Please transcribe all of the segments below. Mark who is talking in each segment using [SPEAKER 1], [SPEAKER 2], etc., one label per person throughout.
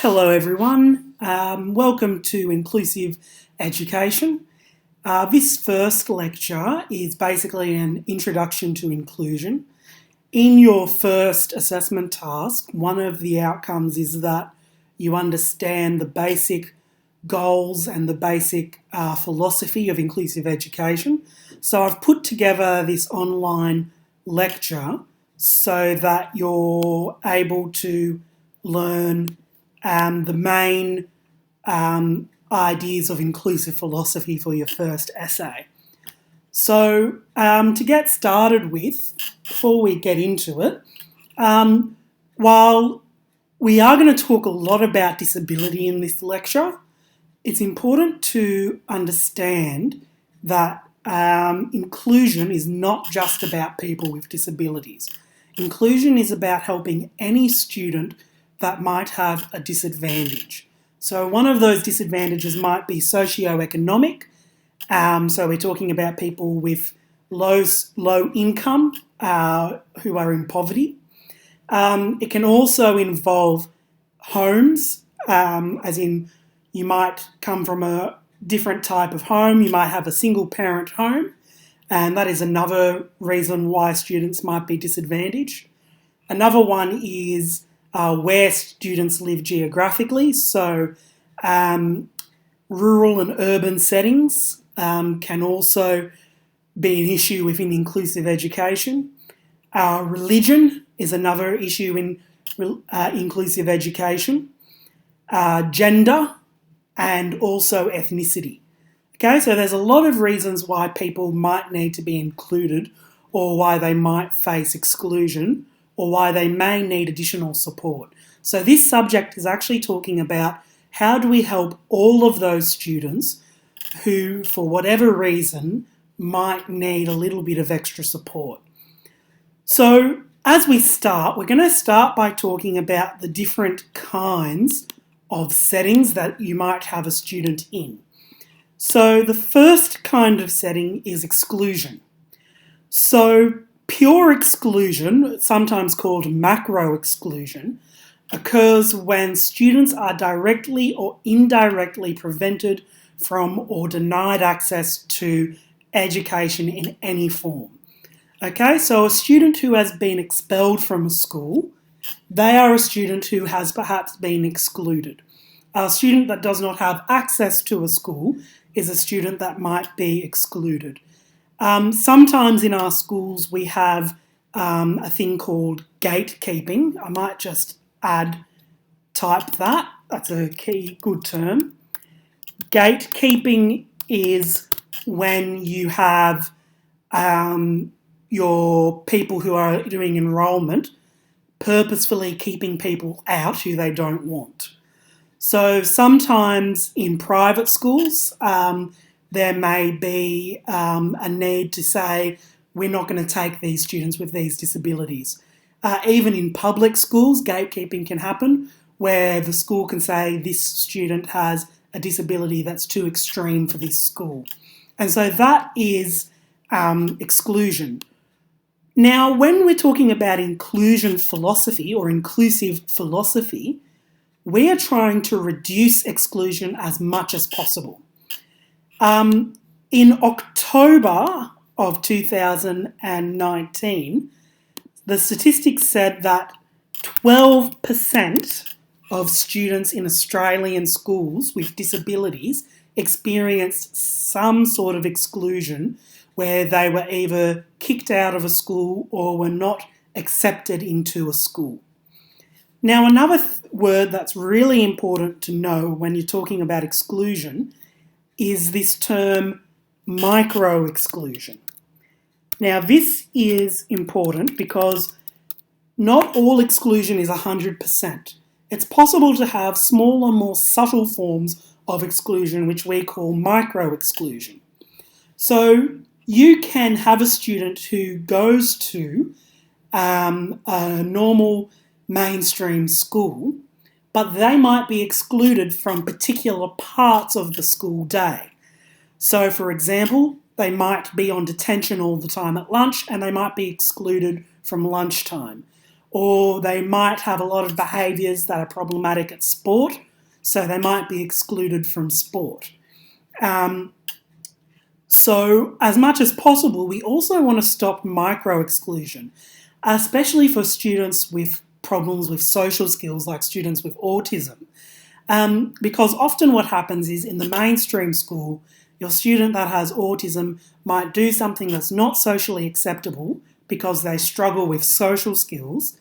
[SPEAKER 1] Hello everyone, welcome to Inclusive Education. This first lecture is basically an introduction to inclusion. In your first assessment task, one of the outcomes is that you understand the basic goals and the basic philosophy of inclusive education. So I've put together this online lecture so that you're able to learn the main ideas of inclusive philosophy for your first essay. So to get started with, before we get into it, while we are going to talk a lot about disability in this lecture, it's important to understand that inclusion is not just about people with disabilities. Inclusion is about helping any student that might have a disadvantage. So one of those disadvantages might be socioeconomic. So we're talking about people with low income who are in poverty. It can also involve homes, as in you might come from a different type of home. You might have a single parent home, and that is another reason why students might be disadvantaged. Another one is where students live geographically. So rural and urban settings can also be an issue within inclusive education. Religion is another issue in inclusive education. Gender and also ethnicity. Okay, so there's a lot of reasons why people might need to be included or why they might face exclusion or why they may need additional support. So this subject is actually talking about how do we help all of those students who, for whatever reason, might need a little bit of extra support. So as we start, we're going to start by talking about the different kinds of settings that you might have a student in. So the first kind of setting is exclusion. So pure exclusion, sometimes called macro exclusion, occurs when students are directly or indirectly prevented from or denied access to education in any form. Okay, so a student who has been expelled from a school, they are a student who has perhaps been excluded. A student that does not have access to a school is a student that might be excluded. Sometimes in our schools we have a thing called gatekeeping. I might just type that. That's a key good term. Gatekeeping is when you have your people who are doing enrolment purposefully keeping people out who they don't want. So sometimes in private schools, there may be a need to say, we're not going to take these students with these disabilities. Even in public schools, gatekeeping can happen where the school can say this student has a disability that's too extreme for this school. And so that is exclusion. Now, when we're talking about inclusion philosophy or inclusive philosophy, we are trying to reduce exclusion as much as possible. In October of 2019, the statistics said that 12% of students in Australian schools with disabilities experienced some sort of exclusion where they were either kicked out of a school or were not accepted into a school. Now, another word that's really important to know when you're talking about exclusion is this term micro-exclusion. Now, this is important because not all exclusion is 100%. It's possible to have smaller, more subtle forms of exclusion, which we call micro-exclusion. So you can have a student who goes to a normal mainstream school, but they might be excluded from particular parts of the school day. So, for example, they might be on detention all the time at lunch and they might be excluded from lunchtime. or they might have a lot of behaviours that are problematic at sport, so they might be excluded from sport. So as much as possible, we also want to stop micro-exclusion, especially for students with problems with social skills, like students with autism. Because often what happens is in the mainstream school, your student that has autism might do something that's not socially acceptable because they struggle with social skills,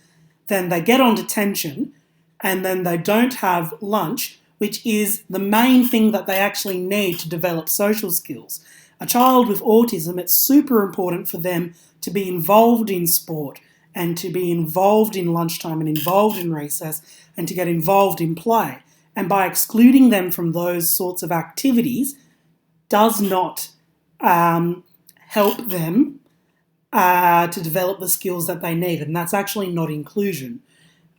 [SPEAKER 1] then they get on detention, and then they don't have lunch, which is the main thing that they actually need to develop social skills. A child with autism, it's super important for them to be involved in sport and to be involved in lunchtime and involved in recess and to get involved in play. And by excluding them from those sorts of activities does not help them to develop the skills that they need, and that's actually not inclusion.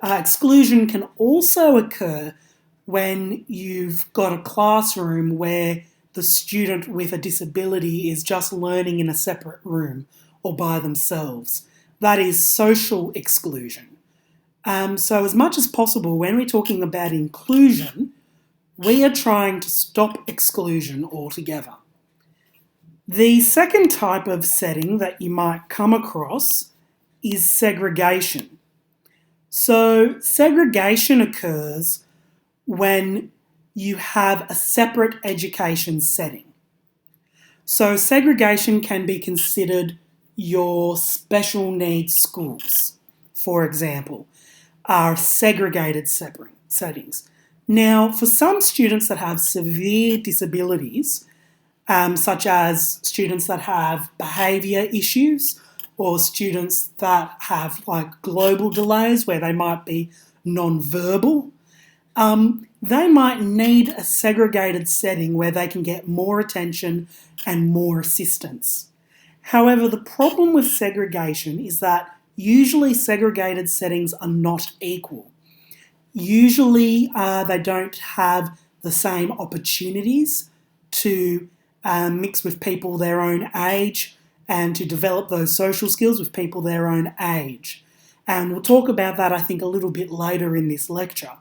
[SPEAKER 1] Exclusion can also occur when you've got a classroom where the student with a disability is just learning in a separate room or by themselves. That is social exclusion. So as much as possible, when we're talking about inclusion, we are trying to stop exclusion altogether. The second type of setting that you might come across is segregation. So segregation occurs when you have a separate education setting. So segregation can be considered your special needs schools, for example, are segregated settings. Now, for some students that have severe disabilities, such as students that have behaviour issues or students that have like global delays where they might be non-verbal, they might need a segregated setting where they can get more attention and more assistance. However, the problem with segregation is that usually segregated settings are not equal. Usually they don't have the same opportunities to mix with people their own age and to develop those social skills with people their own age. And we'll talk about that, I think, a little bit later in this lecture.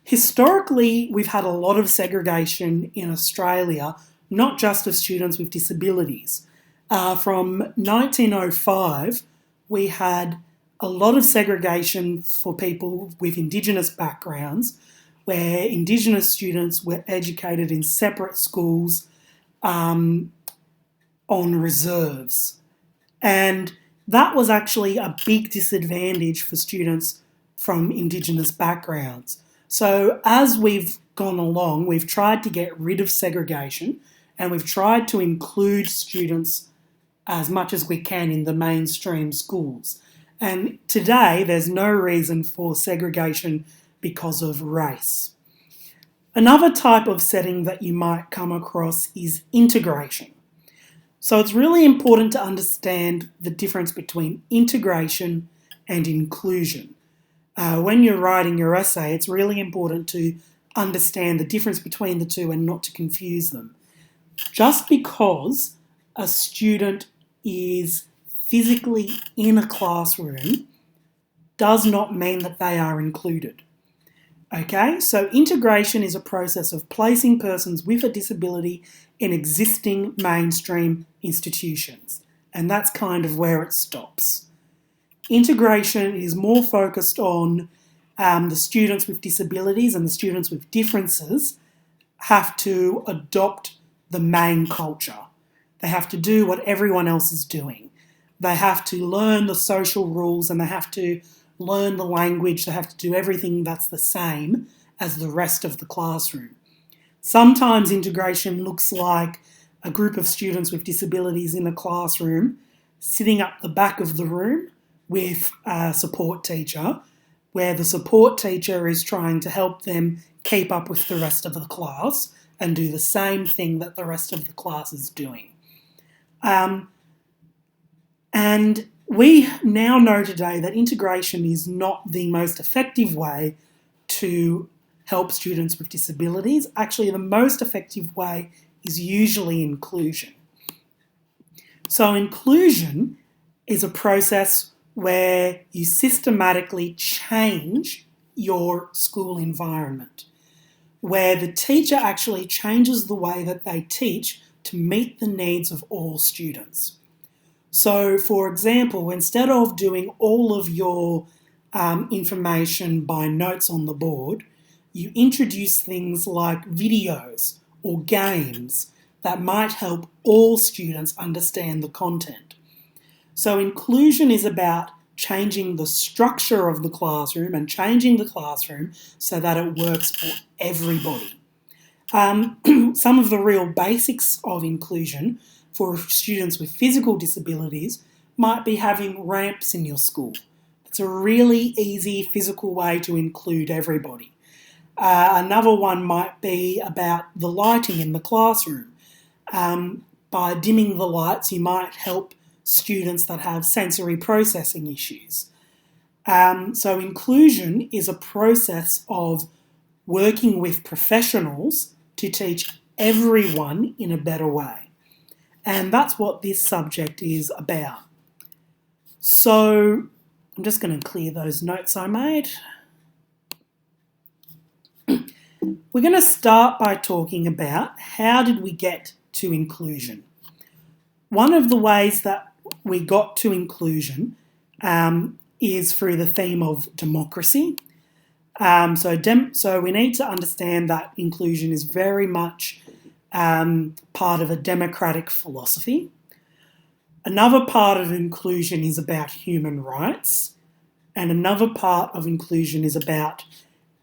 [SPEAKER 1] Historically, we've had a lot of segregation in Australia, not just of students with disabilities. From 1905, we had a lot of segregation for people with Indigenous backgrounds, where Indigenous students were educated in separate schools on reserves. And that was actually a big disadvantage for students from Indigenous backgrounds. So as we've gone along, we've tried to get rid of segregation and we've tried to include students as much as we can in the mainstream schools. And today there's no reason for segregation because of race. Another type of setting that you might come across is integration. So it's really important to understand the difference between integration and inclusion. When you're writing your essay, it's really important to understand the difference between the two and not to confuse them. Just because a student is physically in a classroom does not mean that they are included. Okay, so integration is a process of placing persons with a disability in existing mainstream institutions, and that's kind of where it stops. Integration is more focused on the students with disabilities, and the students with differences have to adopt the main culture. They have to do what everyone else is doing. They have to learn the social rules and they have to learn the language. They have to do everything that's the same as the rest of the classroom. Sometimes integration looks like a group of students with disabilities in a classroom sitting up the back of the room with a support teacher, where the support teacher is trying to help them keep up with the rest of the class and do the same thing that the rest of the class is doing. And we now know today that integration is not the most effective way to help students with disabilities. Actually, the most effective way is usually inclusion. So inclusion is a process where you systematically change your school environment, where the teacher actually changes the way that they teach to meet the needs of all students. So, for example, instead of doing all of your information by notes on the board, you introduce things like videos or games that might help all students understand the content. So inclusion is about changing the structure of the classroom and changing the classroom so that it works for everybody. Some of the real basics of inclusion for students with physical disabilities might be having ramps in your school. It's a really easy physical way to include everybody. Another one might be about the lighting in the classroom. By dimming the lights, you might help students that have sensory processing issues. So inclusion is a process of working with professionals to teach everyone in a better way. And that's what this subject is about. So I'm just going to clear those notes I made. We're going to start by talking about how did we get to inclusion. One of the ways that we got to inclusion is through the theme of democracy. So we need to understand that inclusion is very much part of a democratic philosophy. Another part of inclusion is about human rights, and another part of inclusion is about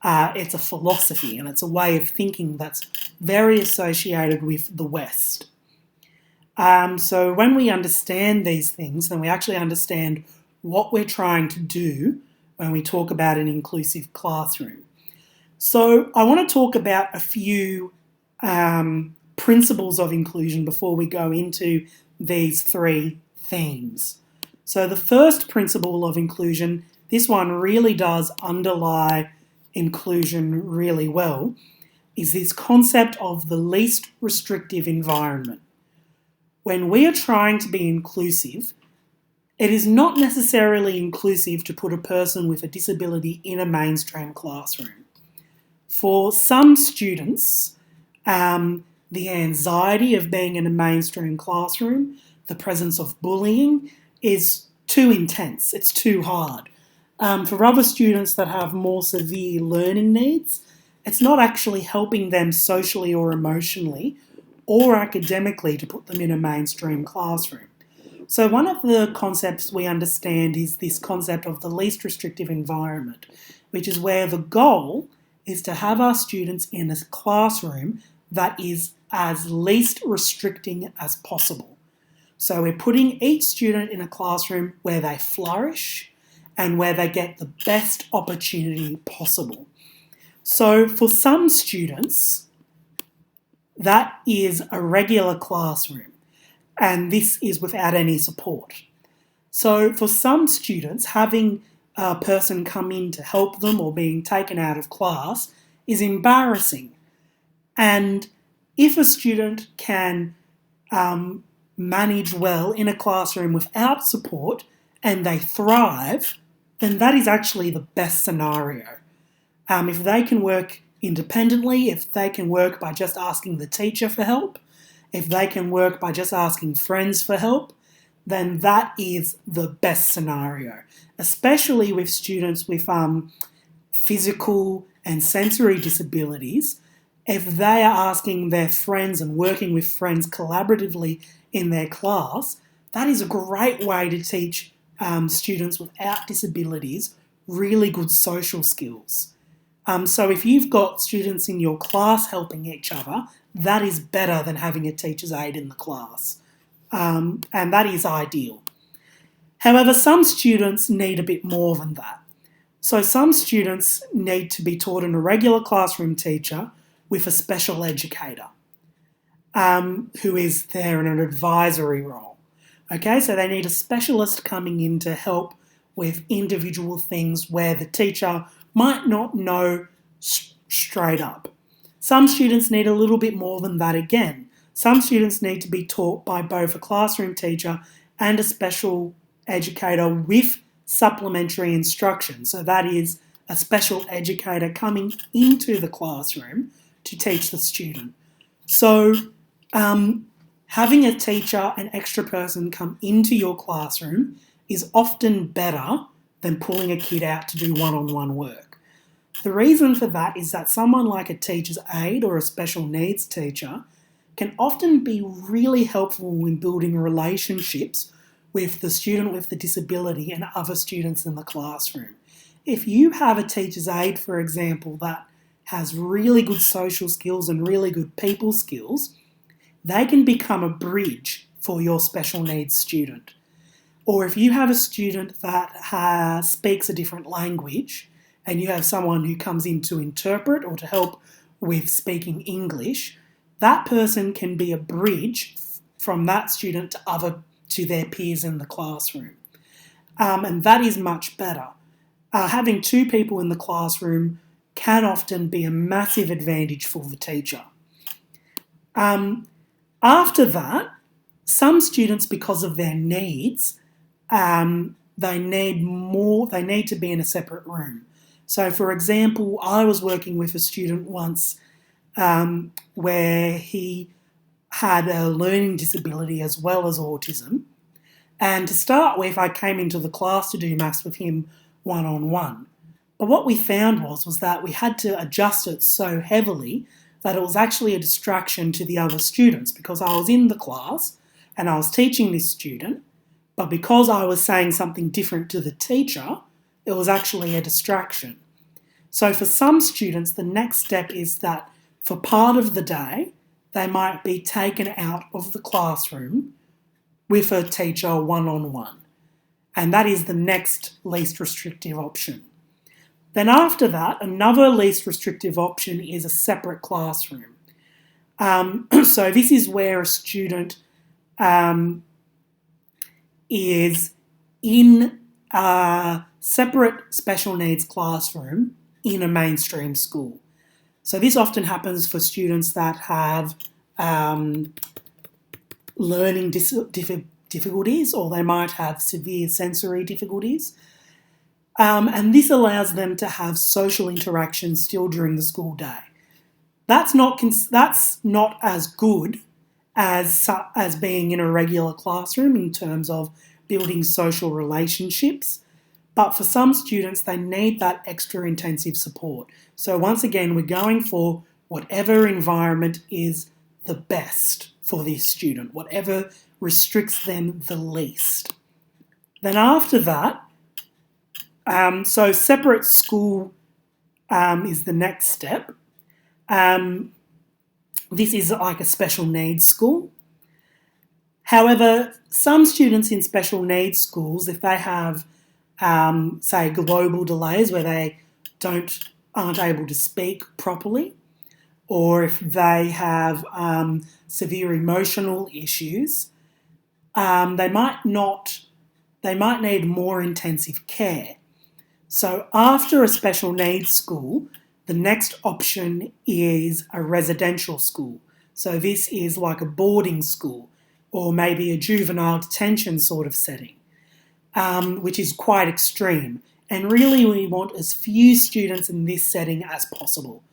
[SPEAKER 1] it's a philosophy and it's a way of thinking that's very associated with the West. So when we understand these things, then we actually understand what we're trying to do when we talk about an inclusive classroom. So I want to talk about a few principles of inclusion before we go into these three themes. So the first principle of inclusion, this one really does underlie inclusion really well, is this concept of the least restrictive environment. When we are trying to be inclusive, it is not necessarily inclusive to put a person with a disability in a mainstream classroom. For some students, the anxiety of being in a mainstream classroom, the presence of bullying is too intense, it's too hard. For other students that have more severe learning needs, it's not actually helping them socially or emotionally or academically to put them in a mainstream classroom. So one of the concepts we understand is this concept of the least restrictive environment, which is where the goal is to have our students in a classroom that is as least restricting as possible. So we're putting each student in a classroom where they flourish and where they get the best opportunity possible. So for some students, that is a regular classroom, and this is without any support. So for some students, having a person come in to help them or being taken out of class is embarrassing. And if a student can manage well in a classroom without support and they thrive, then that is actually the best scenario. If they can work independently, if they can work by just asking the teacher for help, if they can work by just asking friends for help, then that is the best scenario, especially with students with physical and sensory disabilities. If they are asking their friends and working with friends collaboratively in their class, that is a great way to teach students without disabilities really good social skills. So if you've got students in your class helping each other, that is better than having a teacher's aide in the class. And that is ideal. However, some students need a bit more than that. So some students need to be taught in a regular classroom teacher with a special educator who is there in an advisory role. Okay, so they need a specialist coming in to help with individual things where the teacher might not know straight up. Some students need a little bit more than that again. Some students need to be taught by both a classroom teacher and a special educator with supplementary instruction. So that is a special educator coming into the classroom to teach the student. So having a teacher, an extra person come into your classroom is often better than pulling a kid out to do one-on-one work. The reason for that is that someone like a teacher's aide or a special needs teacher can often be really helpful in building relationships with the student with the disability and other students in the classroom. If you have a teacher's aide, for example, that has really good social skills and really good people skills, they can become a bridge for your special needs student. Or if you have a student that speaks a different language and you have someone who comes in to interpret or to help with speaking English, that person can be a bridge from that student to their peers in the classroom. And that is much better. Having two people in the classroom can often be a massive advantage for the teacher. After that, some students, because of their needs, they need to be in a separate room. So, for example, I was working with a student once where he had a learning disability as well as autism. And to start with, I came into the class to do maths with him one-on-one. But what we found was that we had to adjust it so heavily that it was actually a distraction to the other students, because I was in the class and I was teaching this student, but because I was saying something different to the teacher, it was actually a distraction. So for some students, the next step is that for part of the day, they might be taken out of the classroom with a teacher one-on-one. And that is the next least restrictive option. Then after that, another least restrictive option is a separate classroom. So this is where a student is in a separate special needs classroom in a mainstream school. So this often happens for students that have learning difficulties, or they might have severe sensory difficulties. And this allows them to have social interaction still during the school day. That's not as good as being in a regular classroom in terms of building social relationships. But for some students, they need that extra intensive support. So once again, we're going for whatever environment is the best for this student, whatever restricts them the least. Then after that, so separate school is the next step. This is like a special needs school. However, some students in special needs schools, if they have, say, global delays where they aren't able to speak properly, or if they have severe emotional issues, they might need more intensive care. So after a special needs school, the next option is a residential school. So this is like a boarding school or maybe a juvenile detention sort of setting, which is quite extreme. And really we want as few students in this setting as possible,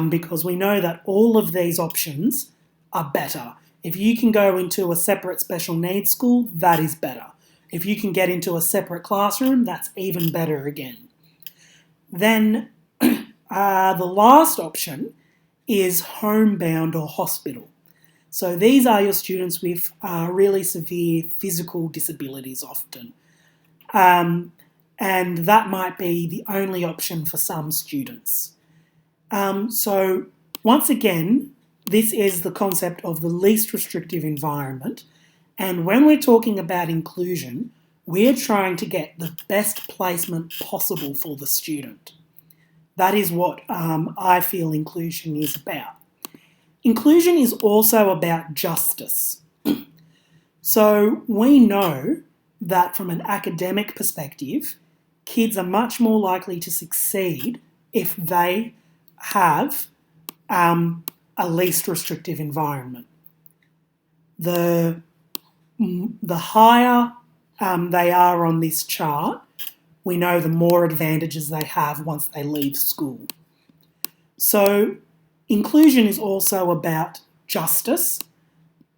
[SPEAKER 1] because we know that all of these options are better. If you can go into a separate special needs school, that is better. If you can get into a separate classroom, that's even better again. Then the last option is homebound or hospital. So these are your students with really severe physical disabilities often. And that might be the only option for some students. So once again, this is the concept of the least restrictive environment. And when we're talking about inclusion, we're trying to get the best placement possible for the student. That is what I feel inclusion is about. Inclusion is also about justice. So we know that from an academic perspective, kids are much more likely to succeed if they have a least restrictive environment. The higher they are on this chart, we know the more advantages they have once they leave school. So inclusion is also about justice,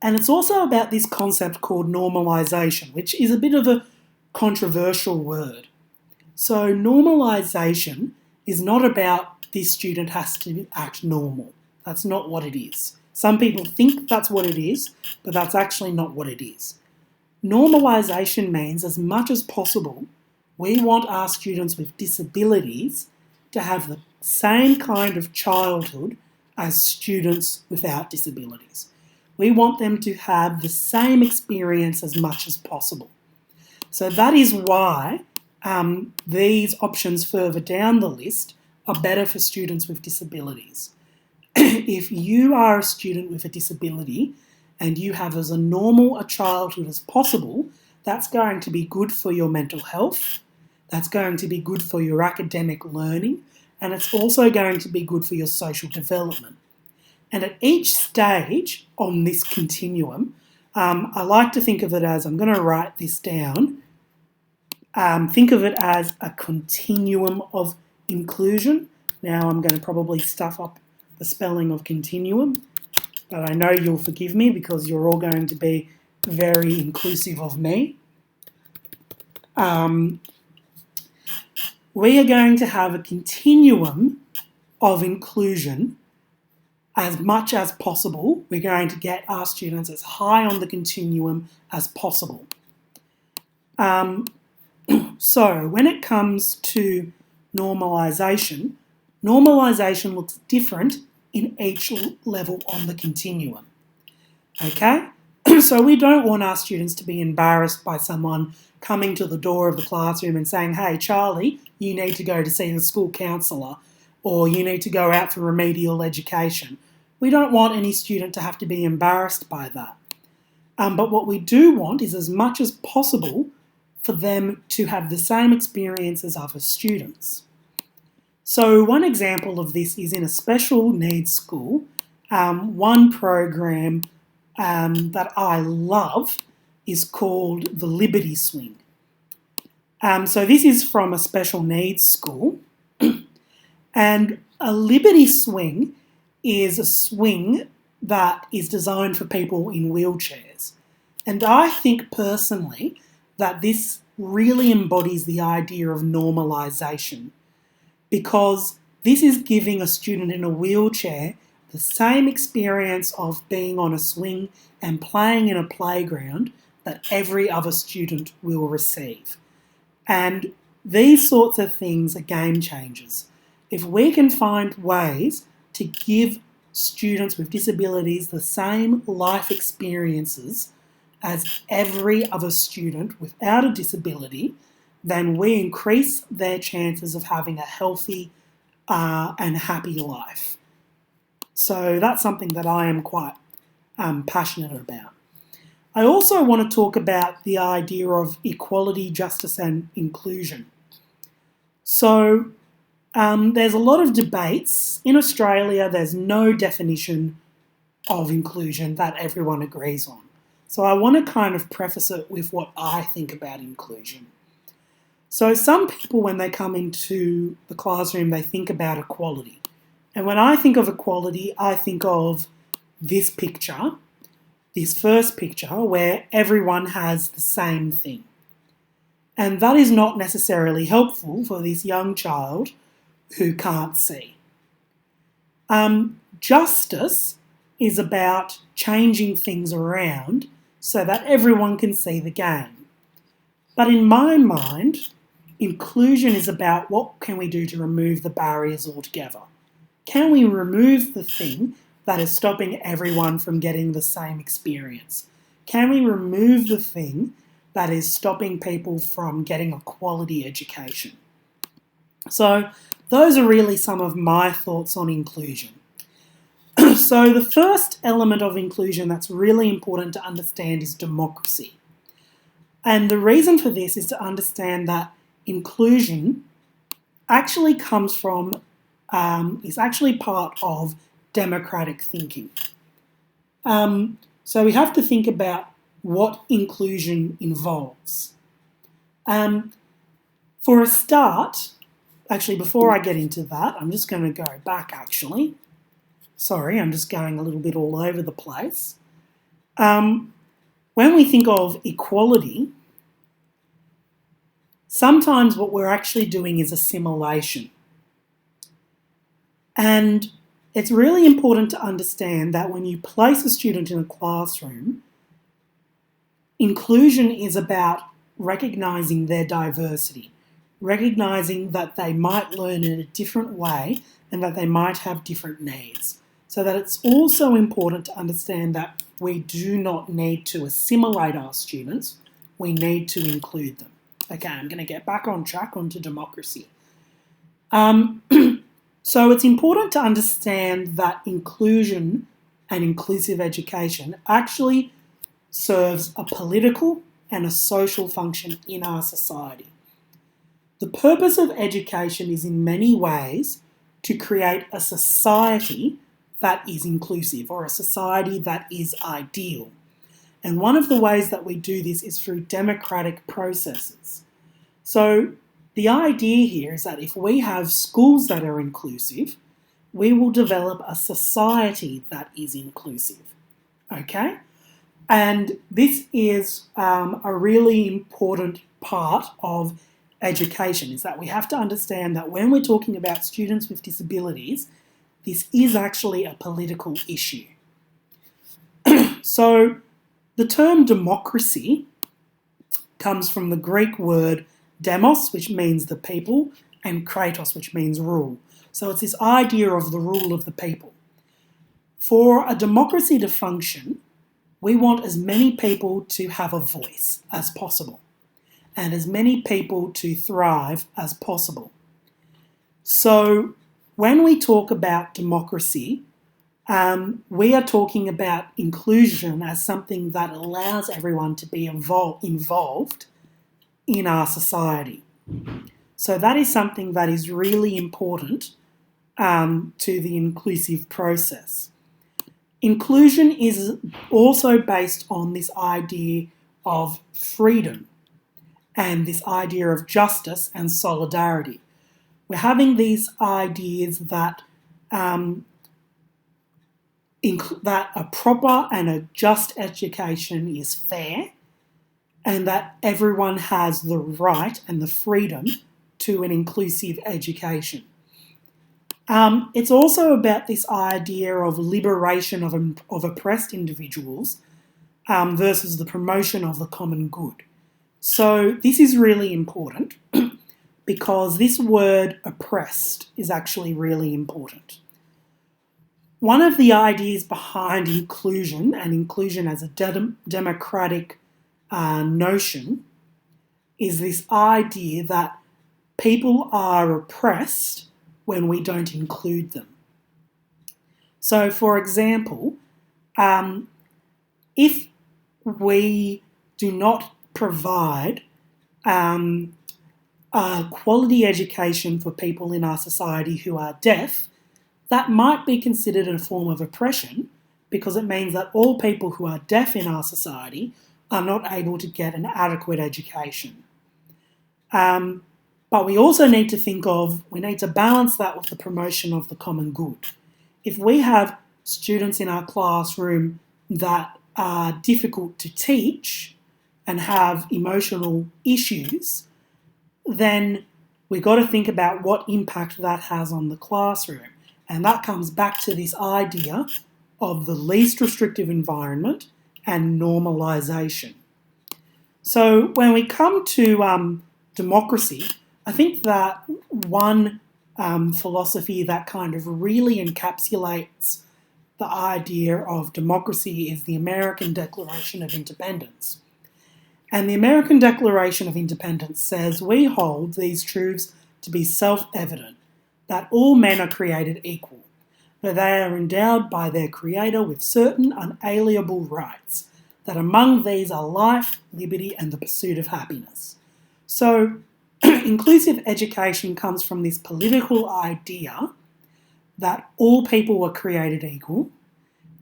[SPEAKER 1] and it's also about this concept called normalisation, which is a bit of a controversial word. So normalisation is not about this student has to act normal. That's not what it is. Some people think that's what it is, but that's actually not what it is. Normalisation means, as much as possible, we want our students with disabilities to have the same kind of childhood as students without disabilities. We want them to have the same experience as much as possible. So that is why these options further down the list are better for students with disabilities. If you are a student with a disability and you have as normal a childhood as possible, that's going to be good for your mental health, that's going to be good for your academic learning, and it's also going to be good for your social development. And at each stage on this continuum, I like to think of it as, I'm going to write this down, think of it as a continuum of inclusion. Now I'm going to probably stuff up the spelling of continuum, but I know you'll forgive me because you're all going to be very inclusive of me. We are going to have a continuum of inclusion. As much as possible, we're going to get our students as high on the continuum as possible. So when it comes to normalisation, normalisation looks different in each level on the continuum. Okay? So we don't want our students to be embarrassed by someone coming to the door of the classroom and saying, hey, Charlie, you need to go to see the school counsellor, or you need to go out for remedial education. We don't want any student to have to be embarrassed by that. But what we do want is, as much as possible, for them to have the same experience as other students. So one example of this is in a special needs school. One program that I love is called the Liberty Swing. So this is from a special needs school, and a Liberty Swing is a swing that is designed for people in wheelchairs. And I think personally that this really embodies the idea of normalisation, because this is giving a student in a wheelchair the same experience of being on a swing and playing in a playground that every other student will receive. And these sorts of things are game changers. If we can find ways to give students with disabilities the same life experiences as every other student without a disability, then we increase their chances of having a healthy and happy life. So that's something that I am quite passionate about. I also want to talk about the idea of equality, justice and inclusion. So there's a lot of debates. In Australia, there's no definition of inclusion that everyone agrees on. So I want to kind of preface it with what I think about inclusion. So some people, when they come into the classroom, they think about equality. And when I think of equality, I think of this picture, this first picture, where everyone has the same thing. And that is not necessarily helpful for this young child who can't see. Justice is about changing things around so that everyone can see the game. But in my mind, inclusion is about what can we do to remove the barriers altogether. Can we remove the thing that is stopping everyone from getting the same experience? Can we remove the thing that is stopping people from getting a quality education? So those are really some of my thoughts on inclusion. So the first element of inclusion that's really important to understand is democracy. And the reason for this is to understand that inclusion actually comes from, is actually part of democratic thinking. So we have to think about what inclusion involves. For a start, actually, before I get into that, I'm just going to go back, actually. Sorry, I'm just going a little bit all over the place. When we think of equality, sometimes what we're actually doing is assimilation. And it's really important to understand that when you place a student in a classroom, inclusion is about recognising their diversity, recognising that they might learn in a different way and that they might have different needs. So that it's also important to understand that we do not need to assimilate our students, we need to include them. Okay, I'm going to get back on track onto democracy. So it's important to understand that inclusion and inclusive education actually serves a political and a social function in our society. The purpose of education is in many ways to create a society that is inclusive or a society that is ideal. And one of the ways that we do this is through democratic processes. So the idea here is that if we have schools that are inclusive, we will develop a society that is inclusive. Okay? And this is a really important part of education, is that we have to understand that when we're talking about students with disabilities, this is actually a political issue. So the term democracy comes from the Greek word demos, which means the people, and kratos, which means rule. So it's this idea of the rule of the people. For a democracy to function, we want as many people to have a voice as possible and as many people to thrive as possible. So when we talk about democracy, we are talking about inclusion as something that allows everyone to be involved in our society. So that is something that is really important to the inclusive process. Inclusion is also based on this idea of freedom and this idea of justice and solidarity. We're having these ideas that that a proper and a just education is fair, and that everyone has the right and the freedom to an inclusive education. It's also about this idea of liberation of oppressed individuals versus the promotion of the common good. So this is really important because this word oppressed is actually really important. One of the ideas behind inclusion, and inclusion as a democratic notion, is this idea that people are oppressed when we don't include them. So, for example, if we do not provide a quality education for people in our society who are deaf, that might be considered a form of oppression because it means that all people who are deaf in our society are not able to get an adequate education. But we also need to we need to balance that with the promotion of the common good. If we have students in our classroom that are difficult to teach and have emotional issues, then we've got to think about what impact that has on the classroom. And that comes back to this idea of the least restrictive environment and normalisation. So when we come to democracy, I think that one philosophy that kind of really encapsulates the idea of democracy is the American Declaration of Independence. And the American Declaration of Independence says, "We hold these truths to be self-evident, that all men are created equal, that they are endowed by their Creator with certain unalienable rights, that among these are life, liberty, and the pursuit of happiness." So, inclusive education comes from this political idea that all people are created equal,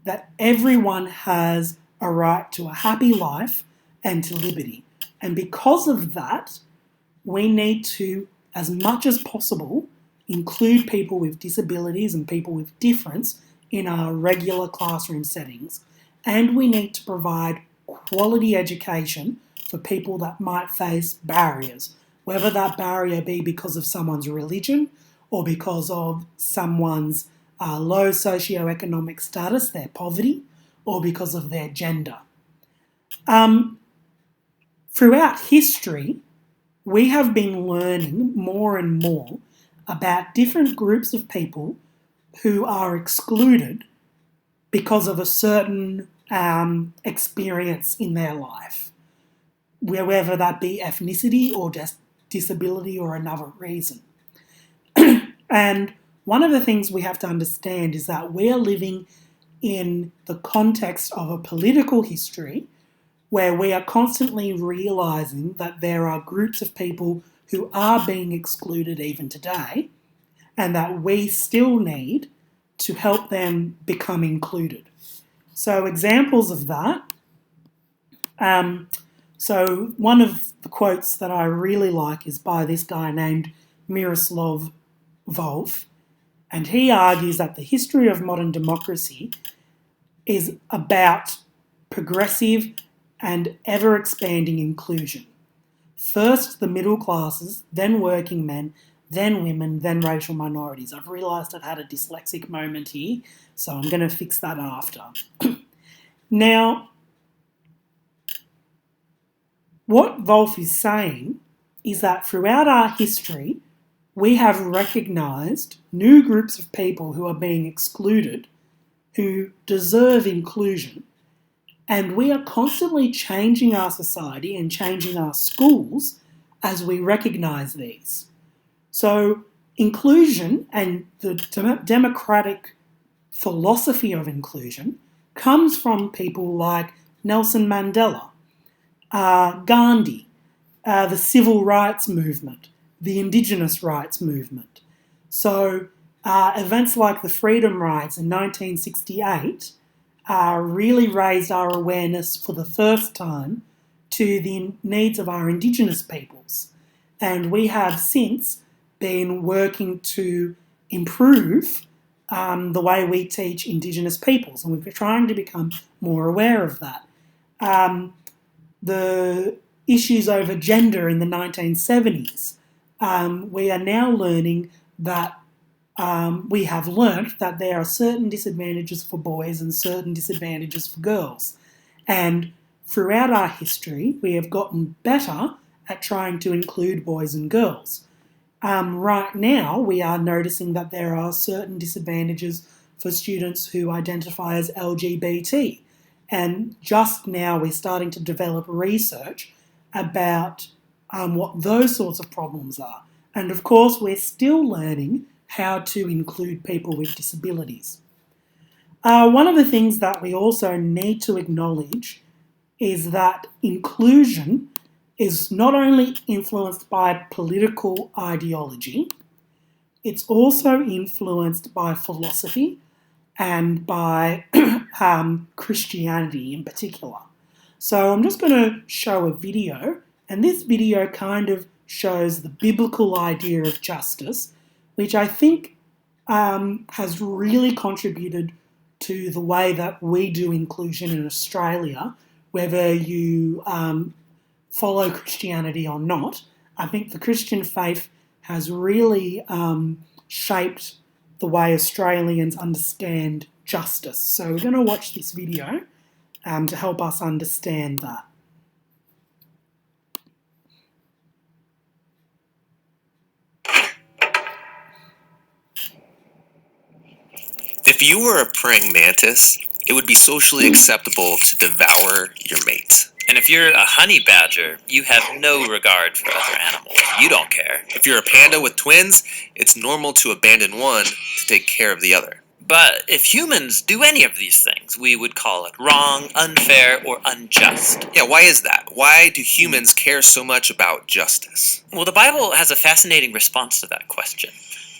[SPEAKER 1] that everyone has a right to a happy life and to liberty. And because of that, we need to, as much as possible, include people with disabilities and people with difference in our regular classroom settings. And we need to provide quality education for people that might face barriers, whether that barrier be because of someone's religion or because of someone's low socioeconomic status, their poverty, or because of their gender. Throughout history, we have been learning more and more about different groups of people who are excluded because of a certain experience in their life, whether that be ethnicity or just disability or another reason. And one of the things we have to understand is that we are living in the context of a political history where we are constantly realising that there are groups of people who are being excluded even today, and that we still need to help them become included. So examples of that. So one of the quotes that I really like is by this guy named Miroslav Volf, and he argues that the history of modern democracy is about progressive and ever-expanding inclusion. First the middle classes, then working men, then women, then racial minorities. I've realised I've had a dyslexic moment here, so I'm going to fix that after. Now, what Volf is saying is that throughout our history, we have recognised new groups of people who are being excluded, who deserve inclusion, and we are constantly changing our society and changing our schools as we recognise these. So inclusion and the democratic philosophy of inclusion comes from people like Nelson Mandela, Gandhi, the civil rights movement, the Indigenous rights movement. So events like the Freedom Rides in 1968 really raised our awareness for the first time to the needs of our Indigenous peoples. And we have since been working to improve the way we teach Indigenous peoples, and we're trying to become more aware of that. The issues over gender in the 1970s, we are now learning that we have learnt that there are certain disadvantages for boys and certain disadvantages for girls. And throughout our history, we have gotten better at trying to include boys and girls. Right now, we are noticing that there are certain disadvantages for students who identify as LGBT. And just now we're starting to develop research about what those sorts of problems are. And of course, we're still learning how to include people with disabilities. One of the things that we also need to acknowledge is that inclusion is not only influenced by political ideology, it's also influenced by philosophy and by Christianity in particular. So I'm just going to show a video, and this video kind of shows the biblical idea of justice, which I think has really contributed to the way that we do inclusion in Australia, whether you follow Christianity or not. I think the Christian faith has really shaped the way Australians understand justice. So we're going to watch this video to help us understand that.
[SPEAKER 2] If you were a praying mantis, it would be socially acceptable to devour your mate.
[SPEAKER 3] And if you're a honey badger, you have no regard for other animals. You don't care.
[SPEAKER 2] If you're a panda with twins, it's normal to abandon one to take care of the other.
[SPEAKER 3] But if humans do any of these things, we would call it wrong, unfair, or unjust.
[SPEAKER 2] Yeah, why is that? Why do humans care so much about justice?
[SPEAKER 3] Well, the Bible has a fascinating response to that question.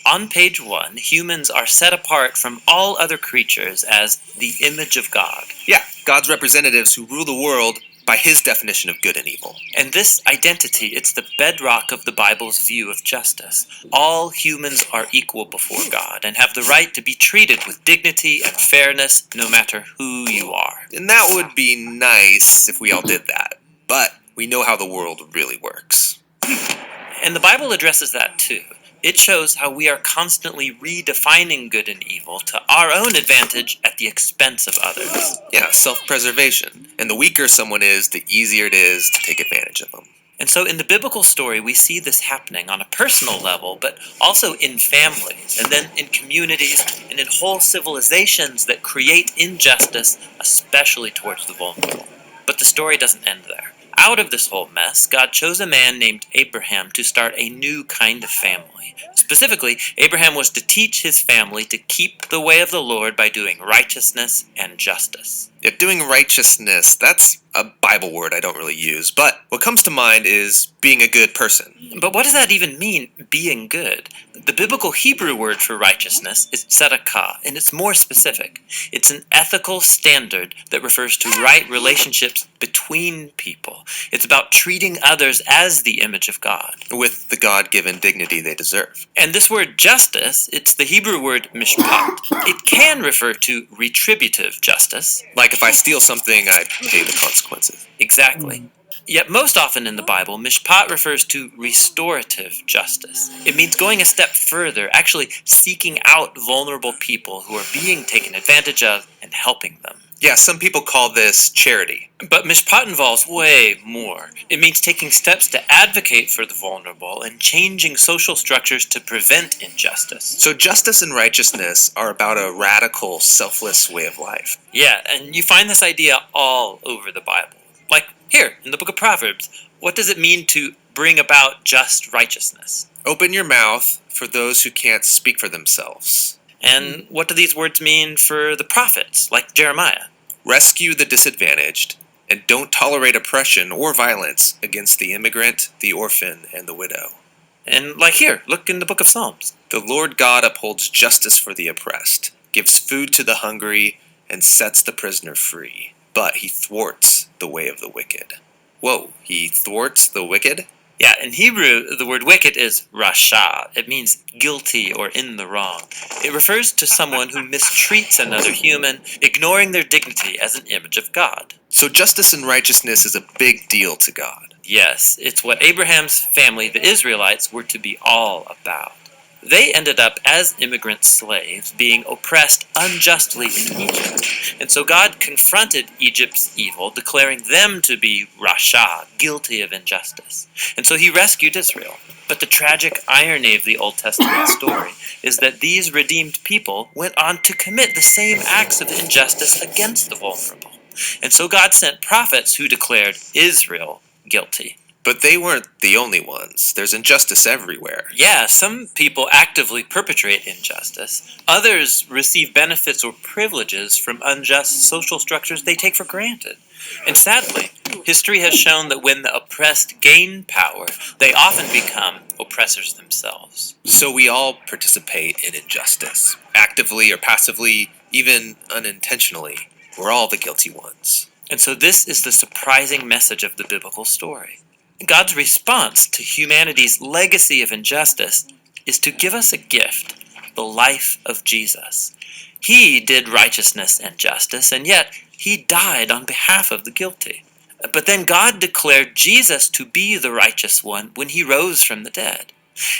[SPEAKER 3] On page 1, humans are set apart from all other creatures as the image of God.
[SPEAKER 2] Yeah, God's representatives who rule the world by his definition of good and evil.
[SPEAKER 3] And this identity, it's the bedrock of the Bible's view of justice. All humans are equal before God and have the right to be treated with dignity and fairness no matter who you are.
[SPEAKER 2] And that would be nice if we all did that, but we know how the world really works.
[SPEAKER 3] And the Bible addresses that too. It shows how we are constantly redefining good and evil to our own advantage at the expense of others.
[SPEAKER 2] Yeah, self-preservation. And the weaker someone is, the easier it is to take advantage of them.
[SPEAKER 3] And so in the biblical story, we see this happening on a personal level, but also in families, and then in communities, and in whole civilizations that create injustice, especially towards the vulnerable. But the story doesn't end there. Out of this whole mess, God chose a man named Abraham to start a new kind of family. Specifically, Abraham was to teach his family to keep the way of the Lord by doing righteousness and justice.
[SPEAKER 2] If doing righteousness, that's a Bible word I don't really use, but what comes to mind is being a good person.
[SPEAKER 3] But what does that even mean, being good? The biblical Hebrew word for righteousness is tzedakah, and it's more specific. It's an ethical standard that refers to right relationships between people. It's about treating others as the image of God,
[SPEAKER 2] With the God-given dignity they deserve.
[SPEAKER 3] And this word justice, it's the Hebrew word mishpat. It can refer to retributive justice.
[SPEAKER 2] Like if I steal something, I pay the consequences.
[SPEAKER 3] Exactly. Yet most often in the Bible, mishpat refers to restorative justice. It means going a step further, actually seeking out vulnerable people who are being taken advantage of and helping them.
[SPEAKER 2] Yeah, some people call this charity.
[SPEAKER 3] But mishpat involves way more. It means taking steps to advocate for the vulnerable and changing social structures to prevent injustice.
[SPEAKER 2] So justice and righteousness are about a radical, selfless way of life.
[SPEAKER 3] Yeah, and you find this idea all over the Bible. Like here, in the book of Proverbs, what does it mean to bring about just righteousness?
[SPEAKER 2] Open your mouth for those who can't speak for themselves.
[SPEAKER 3] And what do these words mean for the prophets, like Jeremiah?
[SPEAKER 2] Rescue the disadvantaged, and don't tolerate oppression or violence against the immigrant, the orphan, and the widow.
[SPEAKER 3] And like here, look in the book of Psalms.
[SPEAKER 2] The Lord God upholds justice for the oppressed, gives food to the hungry, and sets the prisoner free. But he thwarts the way of the wicked. Whoa, he thwarts the wicked?
[SPEAKER 3] Yeah, in Hebrew, the word wicked is rasha. It means guilty or in the wrong. It refers to someone who mistreats another human, ignoring their dignity as an image of God.
[SPEAKER 2] So justice and righteousness is a big deal to God.
[SPEAKER 3] Yes, it's what Abraham's family, the Israelites, were to be all about. They ended up as immigrant slaves, being oppressed unjustly in Egypt. And so God confronted Egypt's evil, declaring them to be rasha, guilty of injustice. And so he rescued Israel. But the tragic irony of the Old Testament story is that these redeemed people went on to commit the same acts of injustice against the vulnerable. And so God sent prophets who declared Israel guilty.
[SPEAKER 2] But they weren't the only ones. There's injustice everywhere.
[SPEAKER 3] Yeah, some people actively perpetrate injustice. Others receive benefits or privileges from unjust social structures they take for granted. And sadly, history has shown that when the oppressed gain power, they often become oppressors themselves.
[SPEAKER 2] So we all participate in injustice, actively or passively, even unintentionally. We're all the guilty ones.
[SPEAKER 3] And so this is the surprising message of the biblical story. God's response to humanity's legacy of injustice is to give us a gift, the life of Jesus. He did righteousness and justice, and yet he died on behalf of the guilty. But then God declared Jesus to be the righteous one when he rose from the dead.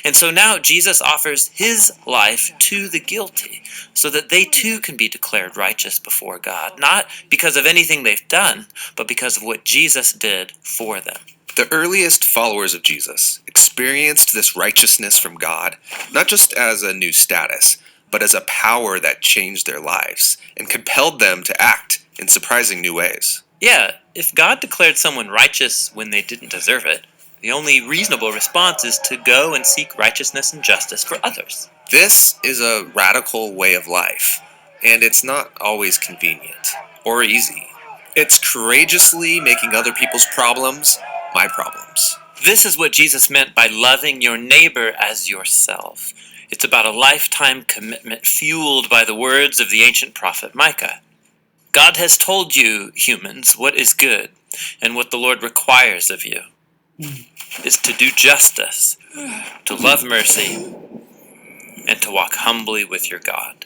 [SPEAKER 3] And so now Jesus offers his life to the guilty so that they too can be declared righteous before God, not because of anything they've done, but because of what Jesus did for them.
[SPEAKER 2] The earliest followers of Jesus experienced this righteousness from God, not just as a new status, but as a power that changed their lives and compelled them to act in surprising new ways.
[SPEAKER 3] Yeah, if God declared someone righteous when they didn't deserve it, the only reasonable response is to go and seek righteousness and justice for others.
[SPEAKER 2] This is a radical way of life, and it's not always convenient or easy. It's courageously making other people's problems my problems.
[SPEAKER 3] This is what Jesus meant by loving your neighbor as yourself. It's about a lifetime commitment fueled by the words of the ancient prophet Micah. God has told you, humans, what is good. And what the Lord requires of you is to do justice, to love mercy, and to walk humbly with your God.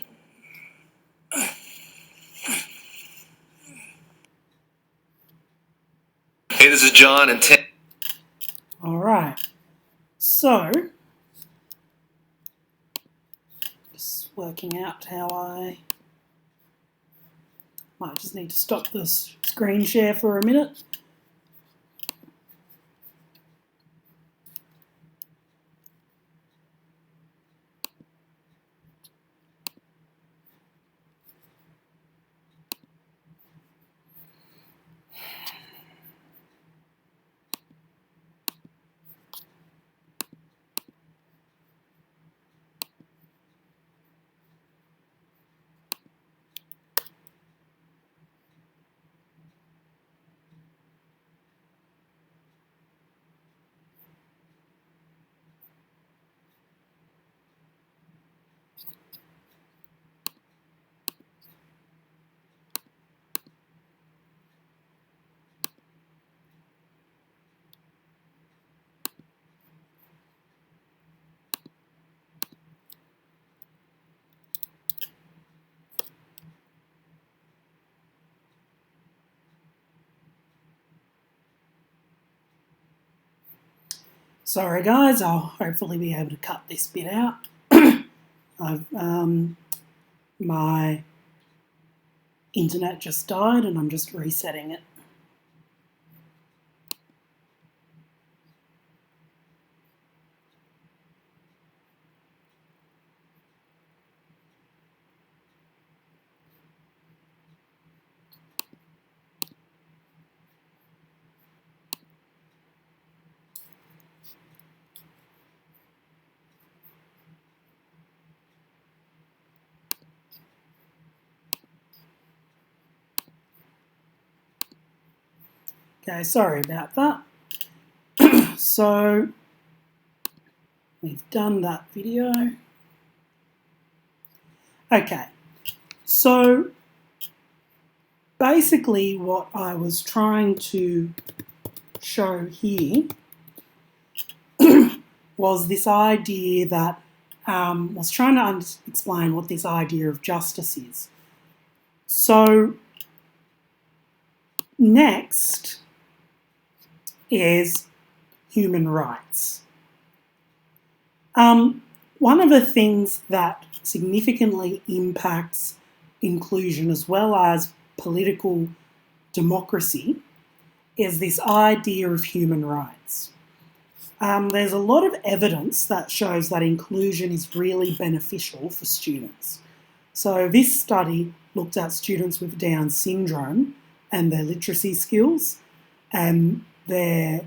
[SPEAKER 2] Hey, this is John and Tim.
[SPEAKER 1] All right. So, just working out how I might just need to stop this screen share for a minute. Sorry guys, I'll hopefully be able to cut this bit out. My internet just died and I'm just resetting it. Okay, sorry about that. So, we've done that video. Okay, so basically what I was trying to show here was this idea that was trying to explain what this idea of justice is. So next is human rights. One of the things that significantly impacts inclusion as well as political democracy is this idea of human rights. There's a lot of evidence that shows that inclusion is really beneficial for students. So this study looked at students with Down syndrome and their literacy skills and their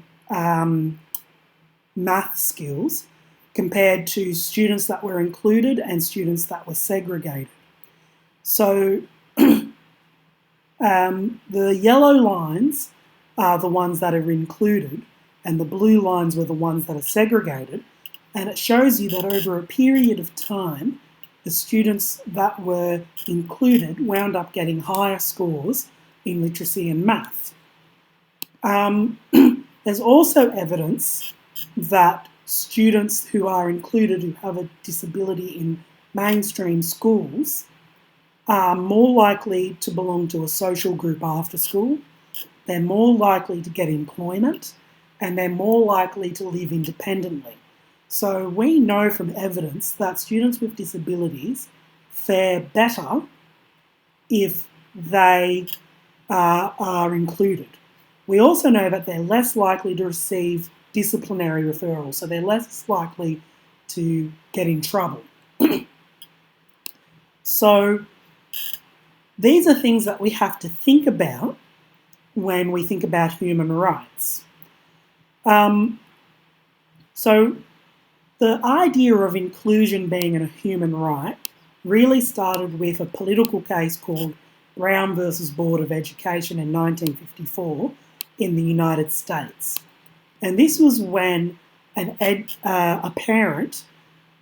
[SPEAKER 1] math skills compared to students that were included and students that were segregated. So the yellow lines are the ones that are included and the blue lines were the ones that are segregated, and it shows you that over a period of time the students that were included wound up getting higher scores in literacy and math. There's also evidence that students who are included who have a disability in mainstream schools are more likely to belong to a social group after school, they're more likely to get employment, and they're more likely to live independently. So we know from evidence that students with disabilities fare better if they are included. We also know that they're less likely to receive disciplinary referrals, so they're less likely to get in trouble. So these are things that we have to think about when we think about human rights. So the idea of inclusion being a human right really started with a political case called Brown versus Board of Education in 1954 in the United States. And this was when a parent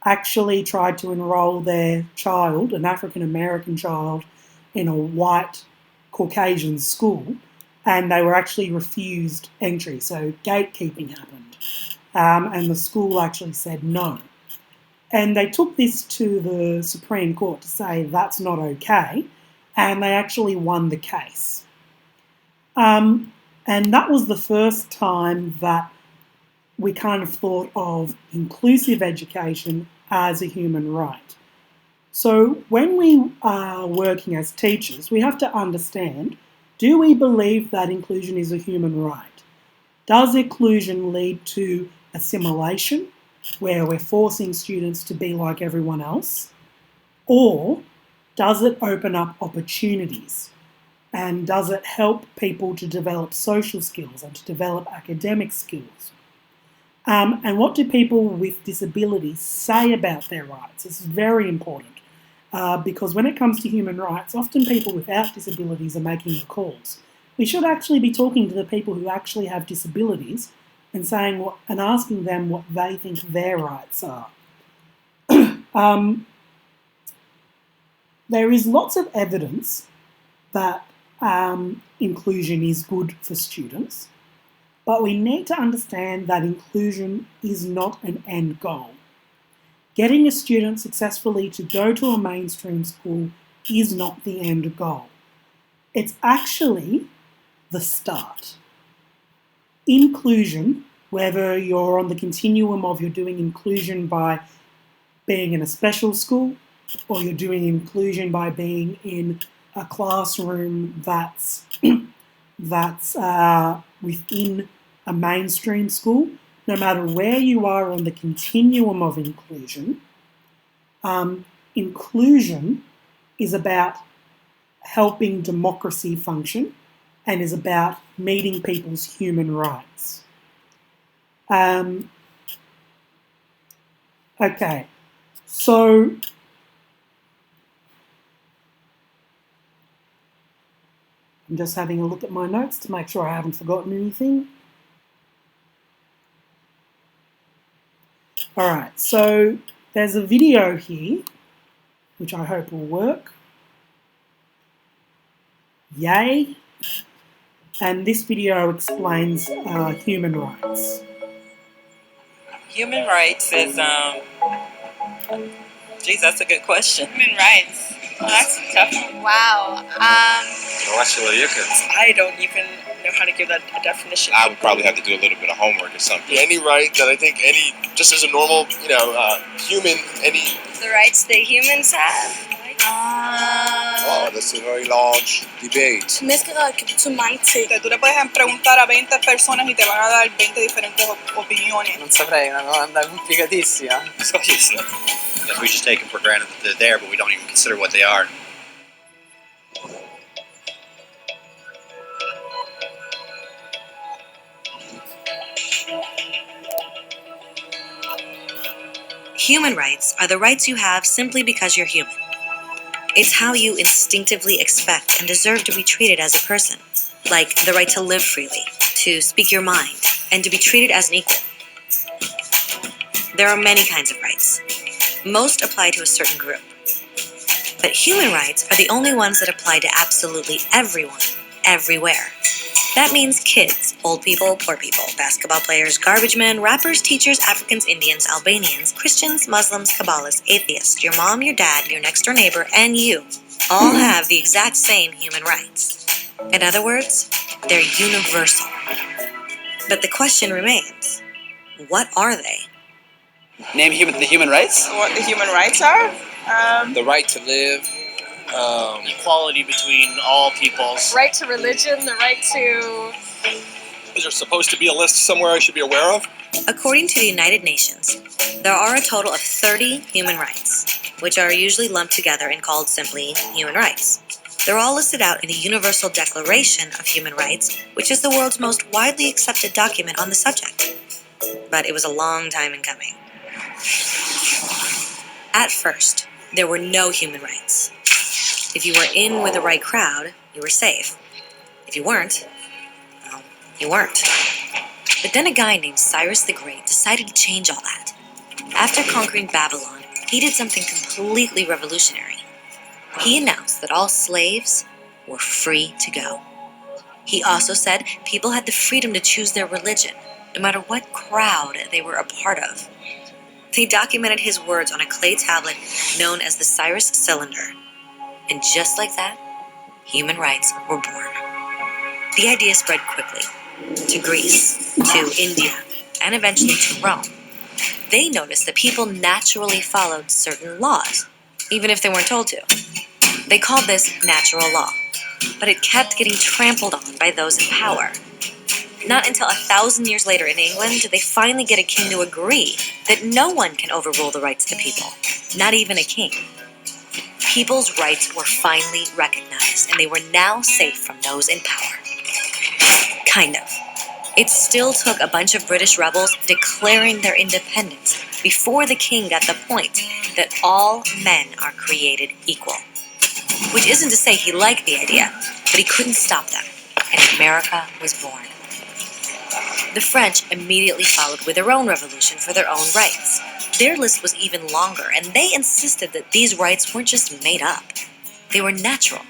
[SPEAKER 1] actually tried to enroll their child, an African American child, in a white Caucasian school, and they were actually refused entry. So gatekeeping happened, and the school actually said no. And they took this to the Supreme Court to say that's not okay, and they actually won the case. And that was the first time that we kind of thought of inclusive education as a human right. So when we are working as teachers, we have to understand, do we believe that inclusion is a human right? Does inclusion lead to assimilation, where we're forcing students to be like everyone else? Or does it open up opportunities? And does it help people to develop social skills and to develop academic skills? And what do people with disabilities say about their rights? This is very important because when it comes to human rights, often people without disabilities are making the calls. We should actually be talking to the people who actually have disabilities and saying and asking them what they think their rights are. There is lots of evidence that inclusion is good for students, but we need to understand that inclusion is not an end goal. Getting a student successfully to go to a mainstream school is not the end goal. It's actually the start. Inclusion, whether you're on the continuum of you're doing inclusion by being in a special school, or you're doing inclusion by being in a classroom that's within a mainstream school, no matter where you are on the continuum of inclusion, inclusion is about helping democracy function and is about meeting people's human rights. Okay, so I'm just having a look at my notes to make sure I haven't forgotten anything. Alright, so there's a video here, which I hope will work. Yay! And this video explains human rights.
[SPEAKER 4] Human rights is, geez, that's a good question.
[SPEAKER 5] Human rights. Well, that's a tough one. Wow.
[SPEAKER 4] I don't even know how to give that a definition.
[SPEAKER 6] I would probably have to do a little bit of homework or something. Any right that I think just as a normal, human,
[SPEAKER 5] The rights that humans have.
[SPEAKER 6] Oh, that's a very large debate.
[SPEAKER 5] Too many.
[SPEAKER 7] Tú le puedes preguntar a 20 personas y te van a dar 20 diferentes opiniones.
[SPEAKER 4] Non saprei, una domanda complicatissima.
[SPEAKER 8] Because we just take them for granted that they're there, but we don't even consider what they are.
[SPEAKER 9] Human rights are the rights you have simply because you're human. It's how you instinctively expect and deserve to be treated as a person, like the right to live freely, to speak your mind, and to be treated as an equal. There are many kinds of rights. Most apply to a certain group. But human rights are the only ones that apply to absolutely everyone, everywhere. That means kids, old people, poor people, basketball players, garbage men, rappers, teachers, Africans, Indians, Albanians, Christians, Muslims, Kabbalists, atheists, your mom, your dad, your next door neighbor, and you all have the exact same human rights. In other words, they're universal. But the question remains, what are they?
[SPEAKER 4] Name the human rights?
[SPEAKER 7] What the human rights are?
[SPEAKER 6] The right to live.
[SPEAKER 8] Equality between all peoples.
[SPEAKER 5] Right to religion, the right to...
[SPEAKER 6] Is there supposed to be a list somewhere I should be aware of?
[SPEAKER 9] According to the United Nations, there are a total of 30 human rights, which are usually lumped together and called simply human rights. They're all listed out in the Universal Declaration of Human Rights, which is the world's most widely accepted document on the subject. But it was a long time in coming. At first, there were no human rights. If you were in with the right crowd, you were safe. If you weren't, well, you weren't. But then a guy named Cyrus the Great decided to change all that. After conquering Babylon, he did something completely revolutionary. He announced that all slaves were free to go. He also said people had the freedom to choose their religion, no matter what crowd they were a part of. They documented his words on a clay tablet known as the Cyrus Cylinder. And just like that, human rights were born. The idea spread quickly to Greece, to India, and eventually to Rome. They noticed that people naturally followed certain laws, even if they weren't told to. They called this natural law, but it kept getting trampled on by those in power. Not until 1,000 years later in England did they finally get a king to agree that no one can overrule the rights of the people, not even a king. People's rights were finally recognized, and they were now safe from those in power. Kind of. It still took a bunch of British rebels declaring their independence before the king got the point that all men are created equal. Which isn't to say he liked the idea, but he couldn't stop them, and America was born. The French immediately followed with their own revolution for their own rights. Their list was even longer, and they insisted that these rights weren't just made up. They were natural.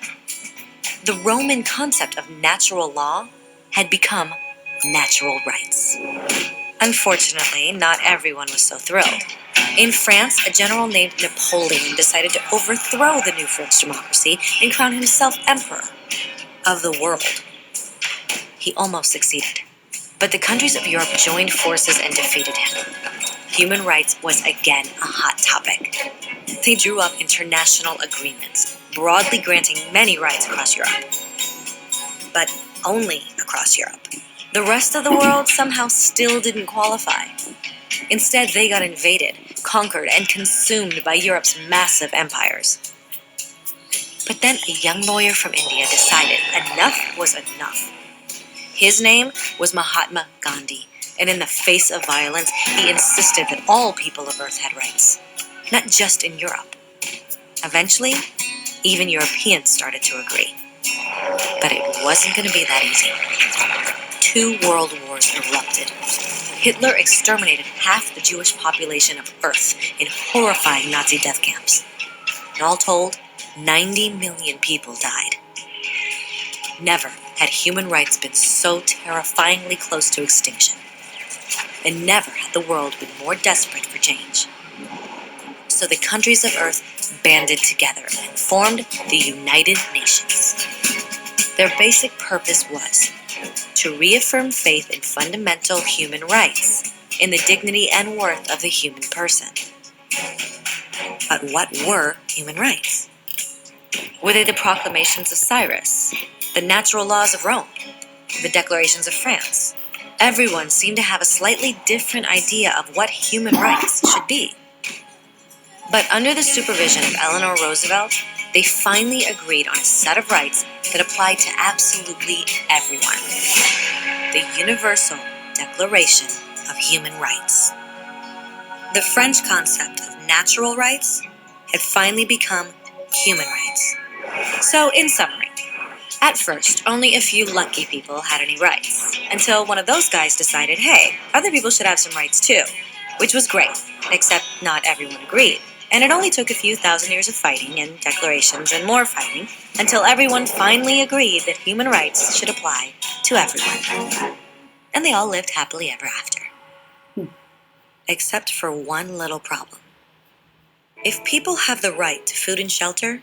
[SPEAKER 9] The Roman concept of natural law had become natural rights. Unfortunately, not everyone was so thrilled. In France, a general named Napoleon decided to overthrow the new French democracy and crown himself emperor of the world. He almost succeeded. But the countries of Europe joined forces and defeated him. Human rights was again a hot topic. They drew up international agreements, broadly granting many rights across Europe. But only across Europe. The rest of the world somehow still didn't qualify. Instead, they got invaded, conquered, and consumed by Europe's massive empires. But then a young lawyer from India decided enough was enough. His name was Mahatma Gandhi, and in the face of violence, he insisted that all people of Earth had rights, not just in Europe. Eventually, even Europeans started to agree. But it wasn't going to be that easy. 2 world wars erupted. Hitler exterminated half the Jewish population of Earth in horrifying Nazi death camps. And all told, 90 million people died. Never had human rights been so terrifyingly close to extinction. And never had the world been more desperate for change. So the countries of Earth banded together and formed the United Nations. Their basic purpose was to reaffirm faith in fundamental human rights, in the dignity and worth of the human person. But what were human rights? Were they the proclamations of Cyrus, the natural laws of Rome, the declarations of France? Everyone seemed to have a slightly different idea of what human rights should be. But under the supervision of Eleanor Roosevelt, they finally agreed on a set of rights that applied to absolutely everyone. The Universal Declaration of Human Rights. The French concept of natural rights had finally become human rights. So, in summary, at first, only a few lucky people had any rights, until one of those guys decided, hey, other people should have some rights too, which was great, except not everyone agreed. And it only took a few thousand years of fighting and declarations and more fighting until everyone finally agreed that human rights should apply to everyone. And they all lived happily ever after. Except for one little problem. If people have the right to food and shelter,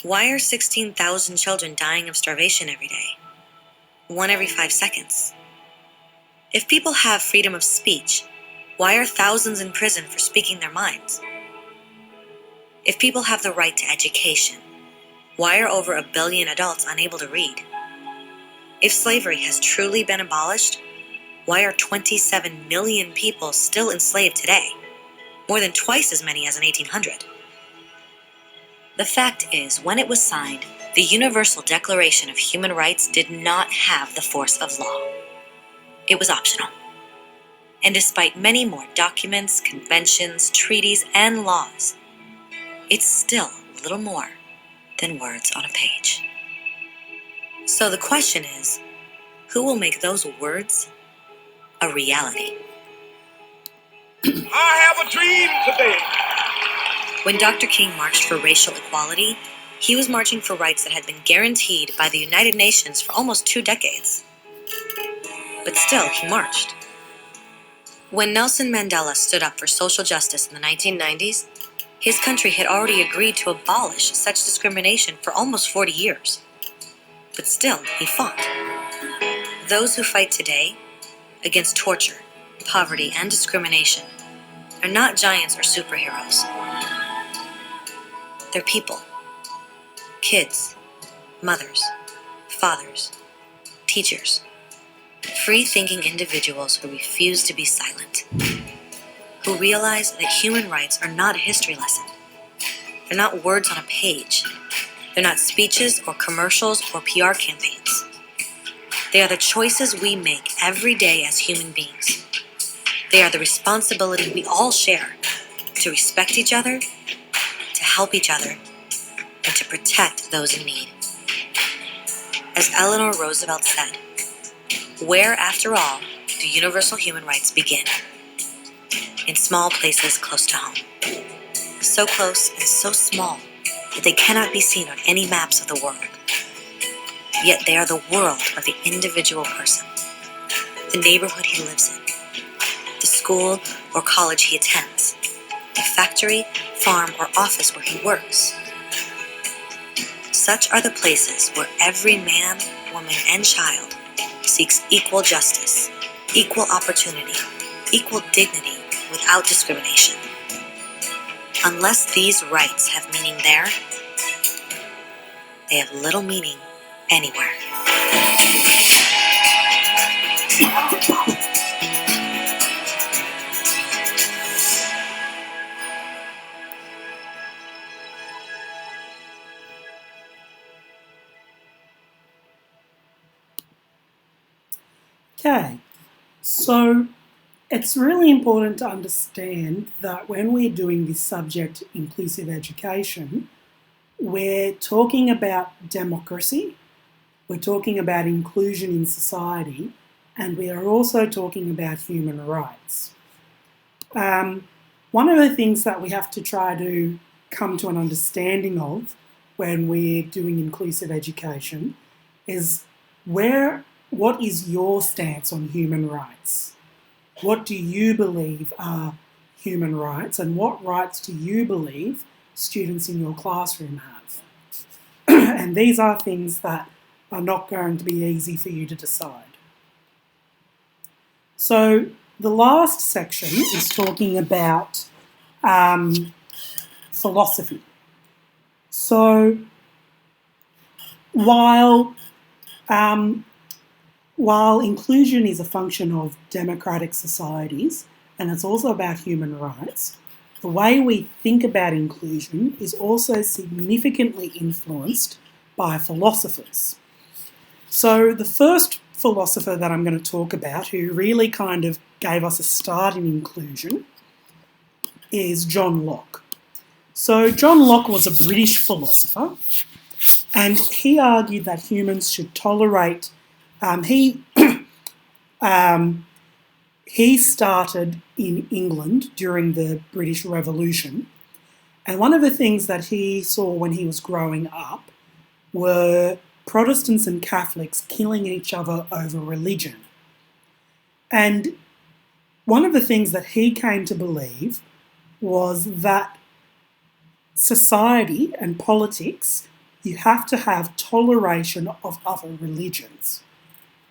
[SPEAKER 9] why are 16,000 children dying of starvation every day? 1 every 5 seconds. If people have freedom of speech, why are thousands in prison for speaking their minds? If people have the right to education, why are over 1 billion adults unable to read? If slavery has truly been abolished, why are 27 million people still enslaved today? More than twice as many as in 1800. The fact is, when it was signed, the Universal Declaration of Human Rights did not have the force of law. It was optional. And despite many more documents, conventions, treaties, and laws, it's still little more than words on a page. So the question is, who will make those words a reality?
[SPEAKER 10] I have a dream today.
[SPEAKER 9] When Dr. King marched for racial equality, He was marching for rights that had been guaranteed by the United Nations for almost 2 decades. But still, he marched. When Nelson Mandela stood up for social justice in the 1990s, his country had already agreed to abolish such discrimination for almost 40 years. But still, he fought. Those who fight today against torture, poverty, and discrimination are not giants or superheroes. They're people. Kids, mothers, fathers, teachers, free-thinking individuals who refuse to be silent, who realize that human rights are not a history lesson. They're not words on a page. They're not speeches or commercials or PR campaigns. They are the choices we make every day as human beings. They are the responsibility we all share to respect each other, to help each other, and to protect those in need. As Eleanor Roosevelt said, where, after all, do universal human rights begin? In small places close to home. So close and so small that they cannot be seen on any maps of the world. Yet they are the world of the individual person, the neighborhood he lives in, the school or college he attends, the factory, farm, or office where he works. Such are the places where every man, woman, and child seeks equal justice, equal opportunity, equal dignity without discrimination. Unless these rights have meaning there, they have little meaning anywhere.
[SPEAKER 1] Okay, so it's really important to understand that when we're doing this subject, inclusive education, we're talking about democracy, we're talking about inclusion in society, and we are also talking about human rights. One of the things that we have to try to come to an understanding of when we're doing inclusive education is what is your stance on human rights? What do you believe are human rights, and what rights do you believe students in your classroom have? And these are things that are not going to be easy for you to decide. So the last section is talking about philosophy. So while inclusion is a function of democratic societies, and it's also about human rights, the way we think about inclusion is also significantly influenced by philosophers. So the first philosopher that I'm going to talk about, who really kind of gave us a start in inclusion, is John Locke. So John Locke was a British philosopher, and he argued that humans should tolerate. He started in England during the British Revolution, and one of the things that he saw when he was growing up were Protestants and Catholics killing each other over religion. And one of the things that he came to believe was that society and politics, you have to have toleration of other religions.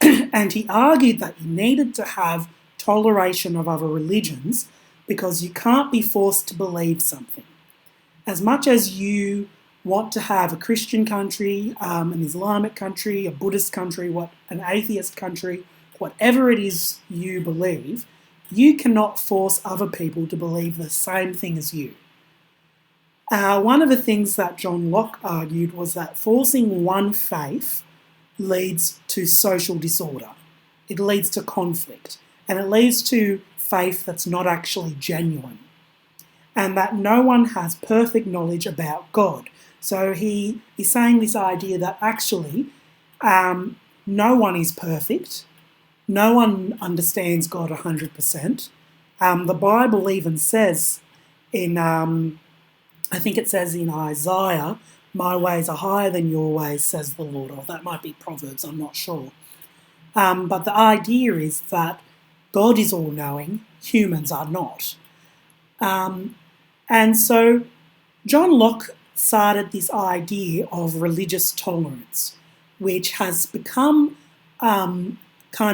[SPEAKER 1] And he argued that you needed to have toleration of other religions because you can't be forced to believe something. As much as you want to have a Christian country, an Islamic country, a Buddhist country, an atheist country, whatever it is you believe, you cannot force other people to believe the same thing as you. One of the things that John Locke argued was that forcing one faith leads to social disorder. It leads to conflict, and it leads to faith that's not actually genuine, and that no one has perfect knowledge about God. So he is saying this idea that actually no one is perfect, no one understands God 100%. The Bible even says in, I think it says in Isaiah, My ways are higher than your ways, says the Lord. Or that might be Proverbs, I'm not sure. But the idea is that God is all-knowing, humans are not. And so John Locke started this idea of religious tolerance, which has become kind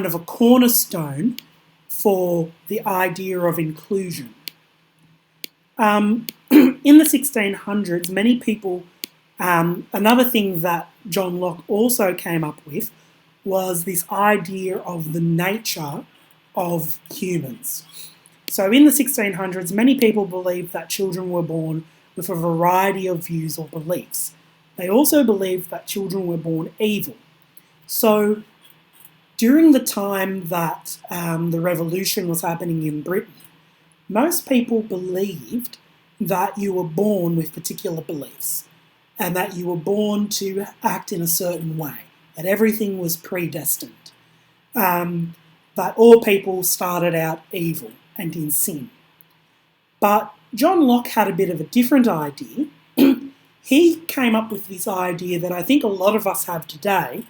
[SPEAKER 1] of a cornerstone for the idea of inclusion. In the 1600s, many people, another thing that John Locke also came up with was this idea of the nature of humans. So in the 1600s, many people believed that children were born with a variety of views or beliefs. They also believed that children were born evil. So during the time that the revolution was happening in Britain, most people believed that you were born with particular beliefs and that you were born to act in a certain way, that everything was predestined, that all people started out evil and in sin. But John Locke had a bit of a different idea. He came up with this idea that I think a lot of us have today,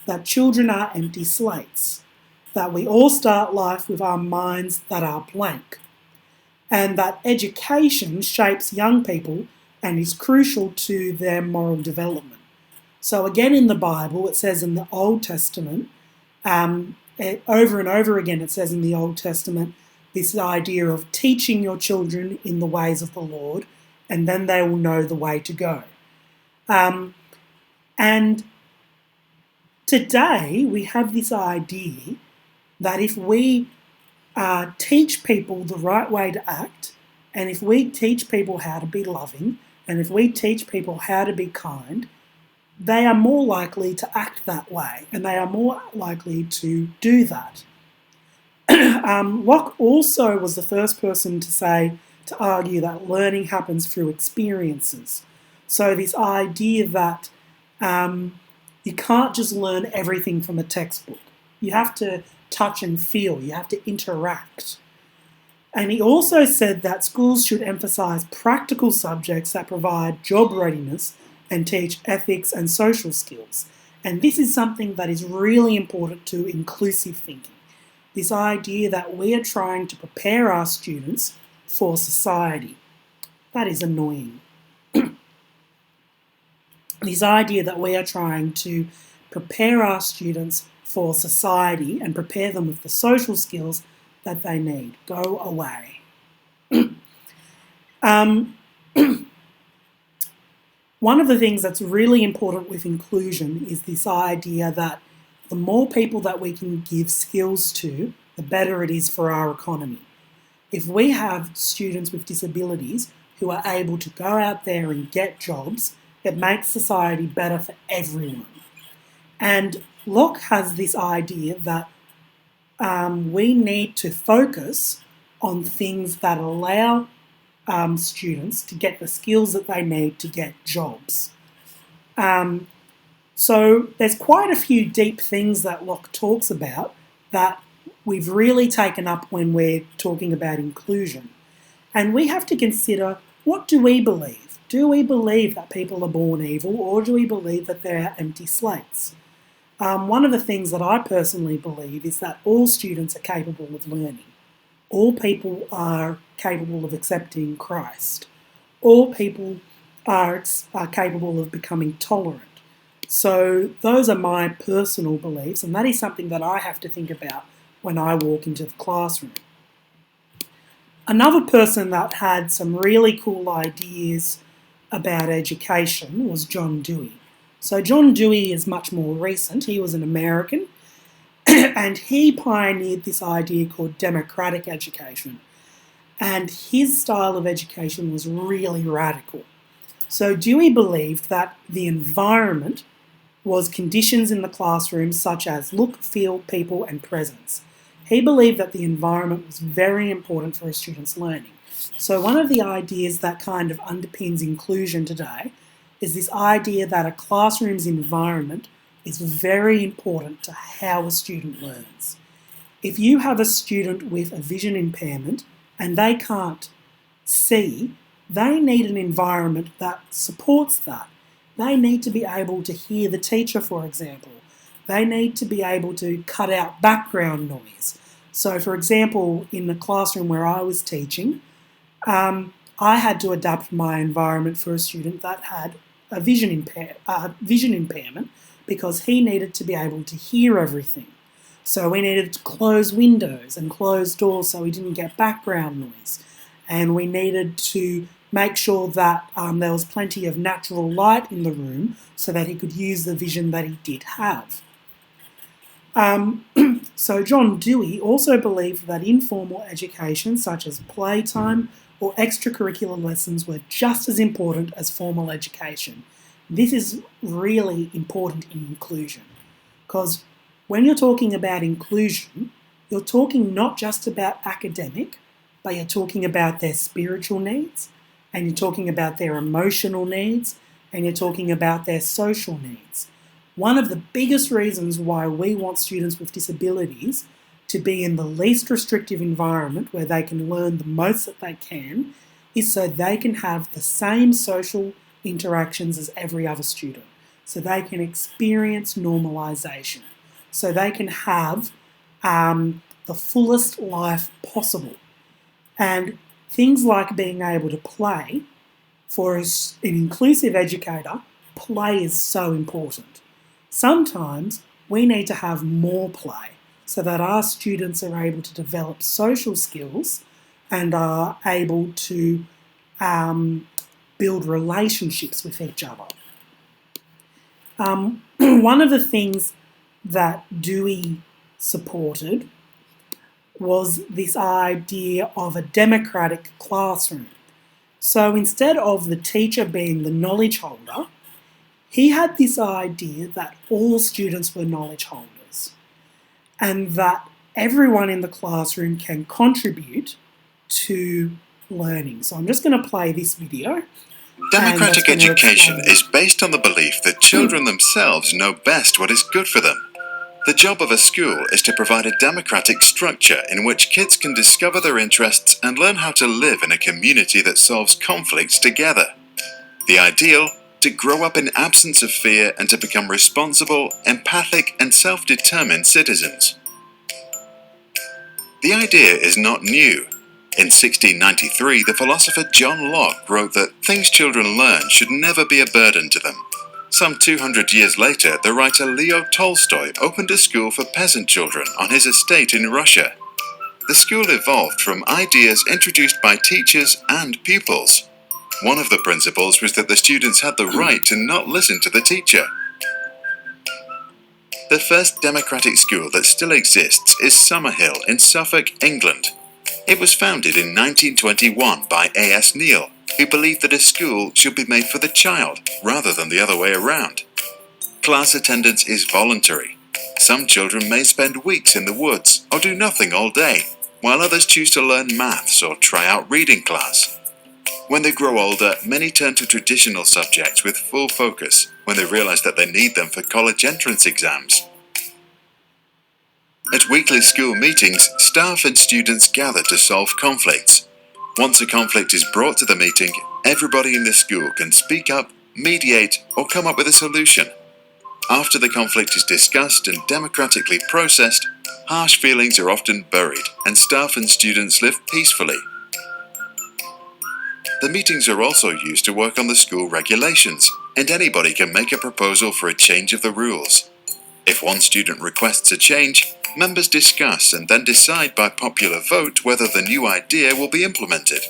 [SPEAKER 1] that children are empty slates, that we all start life with our minds that are blank, and that education shapes young people and is crucial to their moral development. So again in the Bible, it says in the Old Testament, over and over again it says in the Old Testament, this idea of teaching your children in the ways of the Lord, and then they will know the way to go. And today we have this idea that if we teach people the right way to act, and if we teach people how to be loving, and if we teach people how to be kind, they are more likely to act that way, and they are more likely to do that. Locke also was the first person to argue that learning happens through experiences. So this idea that you can't just learn everything from a textbook. You have to touch and feel, you have to interact. And he also said that schools should emphasise practical subjects that provide job readiness and teach ethics and social skills. And this is something that is really important to inclusive thinking. This idea that we are trying to prepare our students for society. That is annoying. This idea that we are trying to prepare our students for society and prepare them with the social skills that they need. Go away. One of the things that's really important with inclusion is this idea that the more people that we can give skills to, the better it is for our economy. If we have students with disabilities who are able to go out there and get jobs, it makes society better for everyone. And Locke has this idea that we need to focus on things that allow students to get the skills that they need to get jobs. So there's quite a few deep things that Locke talks about that we've really taken up when we're talking about inclusion. And we have to consider, what do we believe? Do we believe that people are born evil, or do we believe that they're empty slates? One of the things that I personally believe is that all students are capable of learning. All people are capable of accepting Christ. All people are capable of becoming tolerant. So those are my personal beliefs, and that is something that I have to think about when I walk into the classroom. Another person that had some really cool ideas about education was John Dewey. So John Dewey is much more recent. He was an American, and he pioneered this idea called democratic education. And his style of education was really radical. So Dewey believed that the environment was conditions in the classroom such as look, feel, people, and presence. He believed that the environment was very important for a student's learning. So one of the ideas that kind of underpins inclusion today is this idea that a classroom's environment is very important to how a student learns. If you have a student with a vision impairment and they can't see, they need an environment that supports that. they need to be able to hear the teacher, for example. They need to be able to cut out background noise. So, for example, in the classroom where I was teaching, I had to adapt my environment for a student that had a vision impairment because he needed to be able to hear everything. So we needed to close windows and close doors so he didn't get background noise. And we needed to make sure that there was plenty of natural light in the room so that he could use the vision that he did have. So John Dewey also believed that informal education, such as playtime or extracurricular lessons, were just as important as formal education. This is really important in inclusion, because when you're talking about inclusion, you're talking not just about academic, but you're talking about their spiritual needs, and you're talking about their emotional needs, and you're talking about their social needs. One of the biggest reasons why we want students with disabilities to be in the least restrictive environment where they can learn the most that they can is so they can have the same social interactions as every other student, so they can experience normalisation, so they can have the fullest life possible. And things like being able to play, for an inclusive educator, play is so important. Sometimes we need to have more play so that our students are able to develop social skills and are able to build relationships with each other. One of the things that Dewey supported was this idea of a democratic classroom. So instead of the teacher being the knowledge holder, he had this idea that all students were knowledge holders and that everyone in the classroom can contribute to learning. So I'm just going to play this video.
[SPEAKER 10] Democratic education is based on the belief that children themselves know best what is good for them. The job of a school is to provide a democratic structure in which kids can discover their interests and learn how to live in a community that solves conflicts together. The ideal, to grow up in absence of fear and to become responsible, empathic and self-determined citizens. The idea is not new. In 1693, the philosopher John Locke wrote that things children learn should never be a burden to them. Some 200 years later, the writer Leo Tolstoy opened a school for peasant children on his estate in Russia. The school evolved from ideas introduced by teachers and pupils. One of the principles was that the students had the right to not listen to the teacher. The first democratic school that still exists is Summerhill in Suffolk, England. It was founded in 1921 by A.S. Neal, who believed that a school should be made for the child rather than the other way around. Class attendance is voluntary. Some children may spend weeks in the woods or do nothing all day, while others choose to learn maths or try out reading class. When they grow older, many turn to traditional subjects with full focus when they realize that they need them for college entrance exams. At weekly school meetings, staff and students gather to solve conflicts. Once a conflict is brought to the meeting, everybody in the school can speak up, mediate, or come up with a solution. After the conflict is discussed and democratically processed, harsh feelings are often buried and staff and students live peacefully. The meetings are also used to work on the school regulations, and anybody can make a proposal for a change of the rules. If one student requests a change, members discuss and then decide by popular vote whether the new idea will be implemented.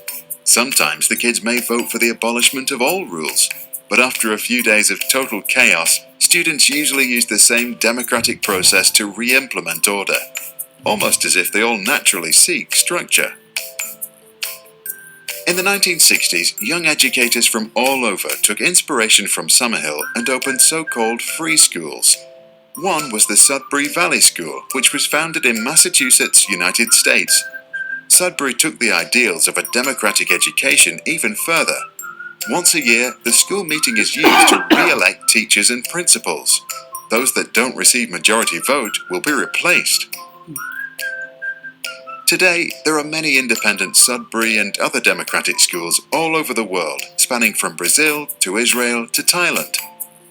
[SPEAKER 10] Sometimes the kids may vote for the abolishment of all rules, but after a few days of total chaos, students usually use the same democratic process to re-implement order, almost as if they all naturally seek structure. In the 1960s, young educators from all over took inspiration from Summerhill and opened so-called free schools. One was the Sudbury Valley School, which was founded in Massachusetts, United States. Sudbury took the ideals of a democratic education even further. Once a year, the school meeting is used to re-elect teachers and principals. Those that don't receive majority vote will be replaced. Today, there are many independent Sudbury and other democratic schools all over the world, spanning from Brazil to Israel to Thailand.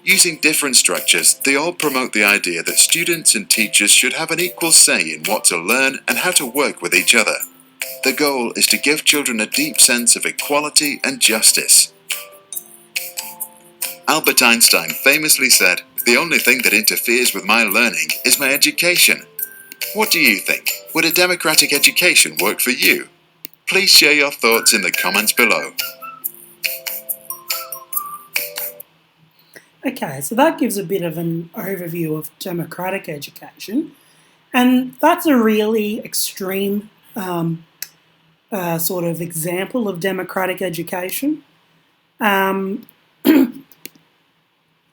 [SPEAKER 10] Using different structures, they all promote the idea that students and teachers should have an equal say in what to learn and how to work with each other. The goal is to give children a deep sense of equality and justice. Albert Einstein famously said, "The only thing that interferes with my learning is my education." What do you think? Would a democratic education work for you? Please share your thoughts in the comments below.
[SPEAKER 1] Okay, so that gives a bit of an overview of democratic education, and that's a really extreme sort of example of democratic education.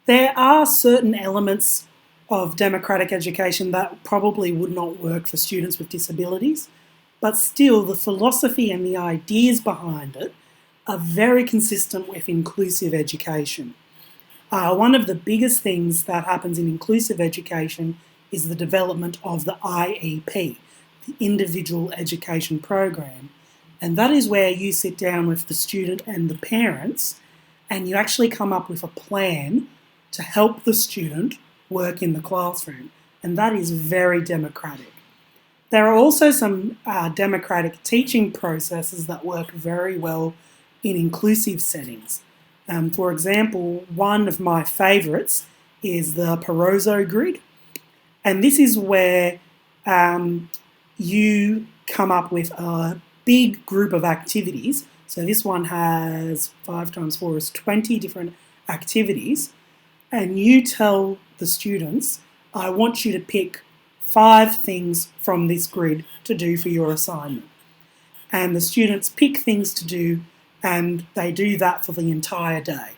[SPEAKER 1] There are certain elements of democratic education that probably would not work for students with disabilities, but still the philosophy and the ideas behind it are very consistent with inclusive education. One of the biggest things that happens in inclusive education is the development of the IEP, the Individual Education Program, and that is where you sit down with the student and the parents and you actually come up with a plan to help the student work in the classroom, and that is very democratic. There are also some democratic teaching processes that work very well in inclusive settings. For example, one of my favourites is the Perozzo grid, and this is where you come up with a big group of activities. So this one has 5 times 4 is 20 different activities, and you tell the students, I want you to pick 5 things from this grid to do for your assignment. And the students pick things to do, and they do that for the entire day.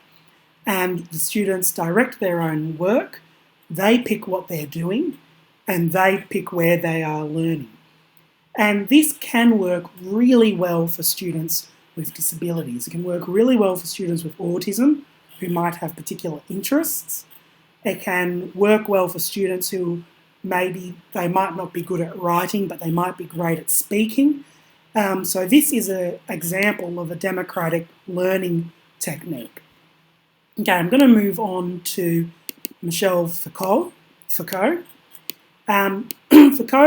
[SPEAKER 1] And the students direct their own work, they pick what they're doing, and they pick where they are learning. And this can work really well for students with disabilities. It can work really well for students with autism who might have particular interests. It can work well for students who maybe they might not be good at writing, but they might be great at speaking. So this is an example of a democratic learning technique. Okay, I'm going to move on to Michel Foucault. Foucault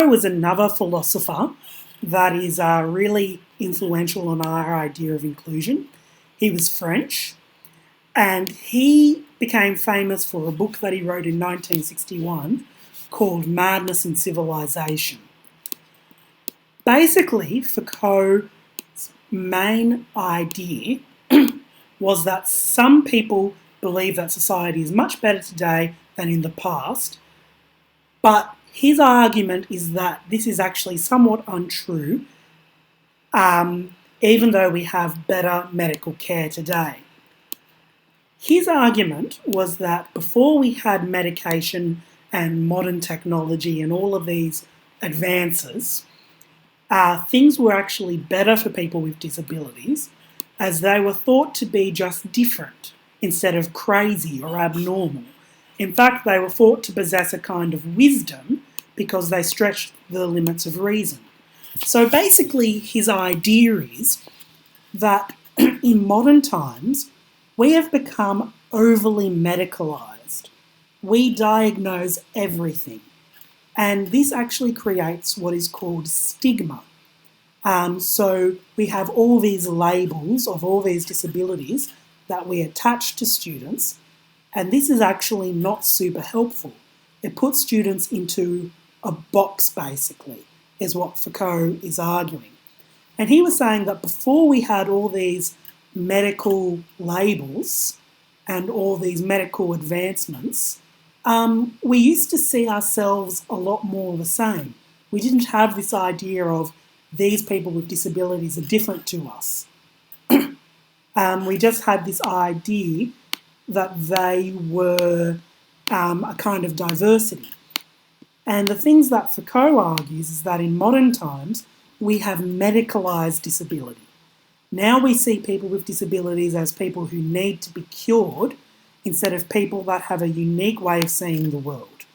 [SPEAKER 1] was another philosopher that is really influential on our idea of inclusion. He was French, and he became famous for a book that he wrote in 1961 called Madness in Civilization. Basically, Foucault's main idea was that some people believe that society is much better today than in the past, but his argument is that this is actually somewhat untrue, even though we have better medical care today. His argument was that before we had medication and modern technology and all of these advances, things were actually better for people with disabilities, as they were thought to be just different instead of crazy or abnormal. In fact, they were thought to possess a kind of wisdom because they stretched the limits of reason. So basically, his idea is that in modern times, we have become overly medicalised. We diagnose everything. And this actually creates what is called stigma. So we have all these labels of all these disabilities that we attach to students, and this is actually not super helpful. It puts students into a box, basically, is what Foucault is arguing. And he was saying that before we had all these medical labels and all these medical advancements, we used to see ourselves a lot more the same. We didn't have this idea of these people with disabilities are different to us. We just had this idea that they were a kind of diversity. And the things that Foucault argues is that in modern times, we have medicalised disability. Now we see people with disabilities as people who need to be cured instead of people that have a unique way of seeing the world.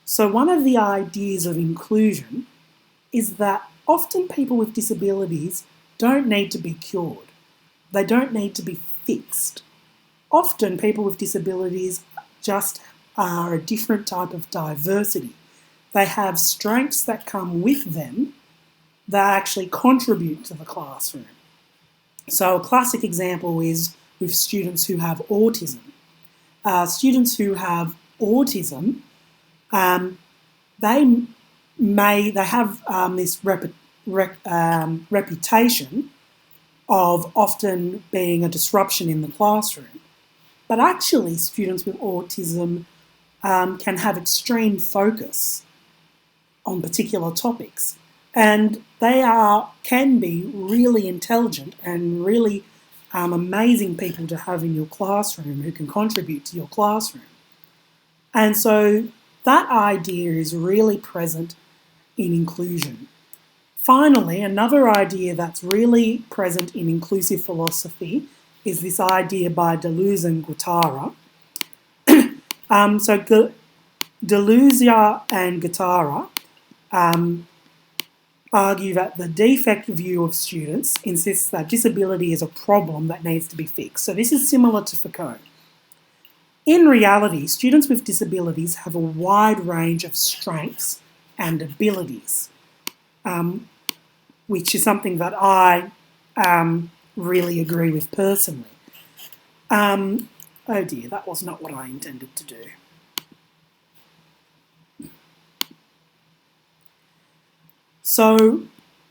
[SPEAKER 1] So one of the ideas of inclusion is that often people with disabilities don't need to be cured. They don't need to be fixed. Often people with disabilities just are a different type of diversity. They have strengths that come with them that actually contribute to the classroom. So a classic example is with students who have autism. Students who have autism, they have this reputation of often being a disruption in the classroom. But actually, students with autism can have extreme focus on particular topics, and they can be really intelligent and really amazing people to have in your classroom who can contribute to your classroom. And so that idea is really present in inclusion. Finally, another idea that's really present in inclusive philosophy is this idea by Deleuze and Guattara. Deleuze and Guattara argue that the defect view of students insists that disability is a problem that needs to be fixed. So this is similar to Foucault. In reality, students with disabilities have a wide range of strengths and abilities, which is something that I really agree with personally. Oh dear, that was not what I intended to do. So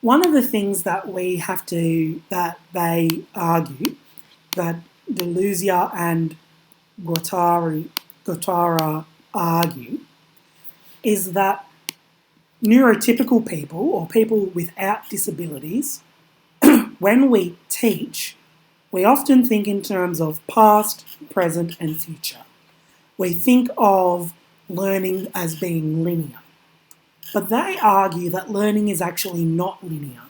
[SPEAKER 1] one of the things that they argue, that Deleuze and Guattara argue, is that neurotypical people, or people without disabilities, when we teach, we often think in terms of past, present and future. We think of learning as being linear. But they argue that learning is actually not linear,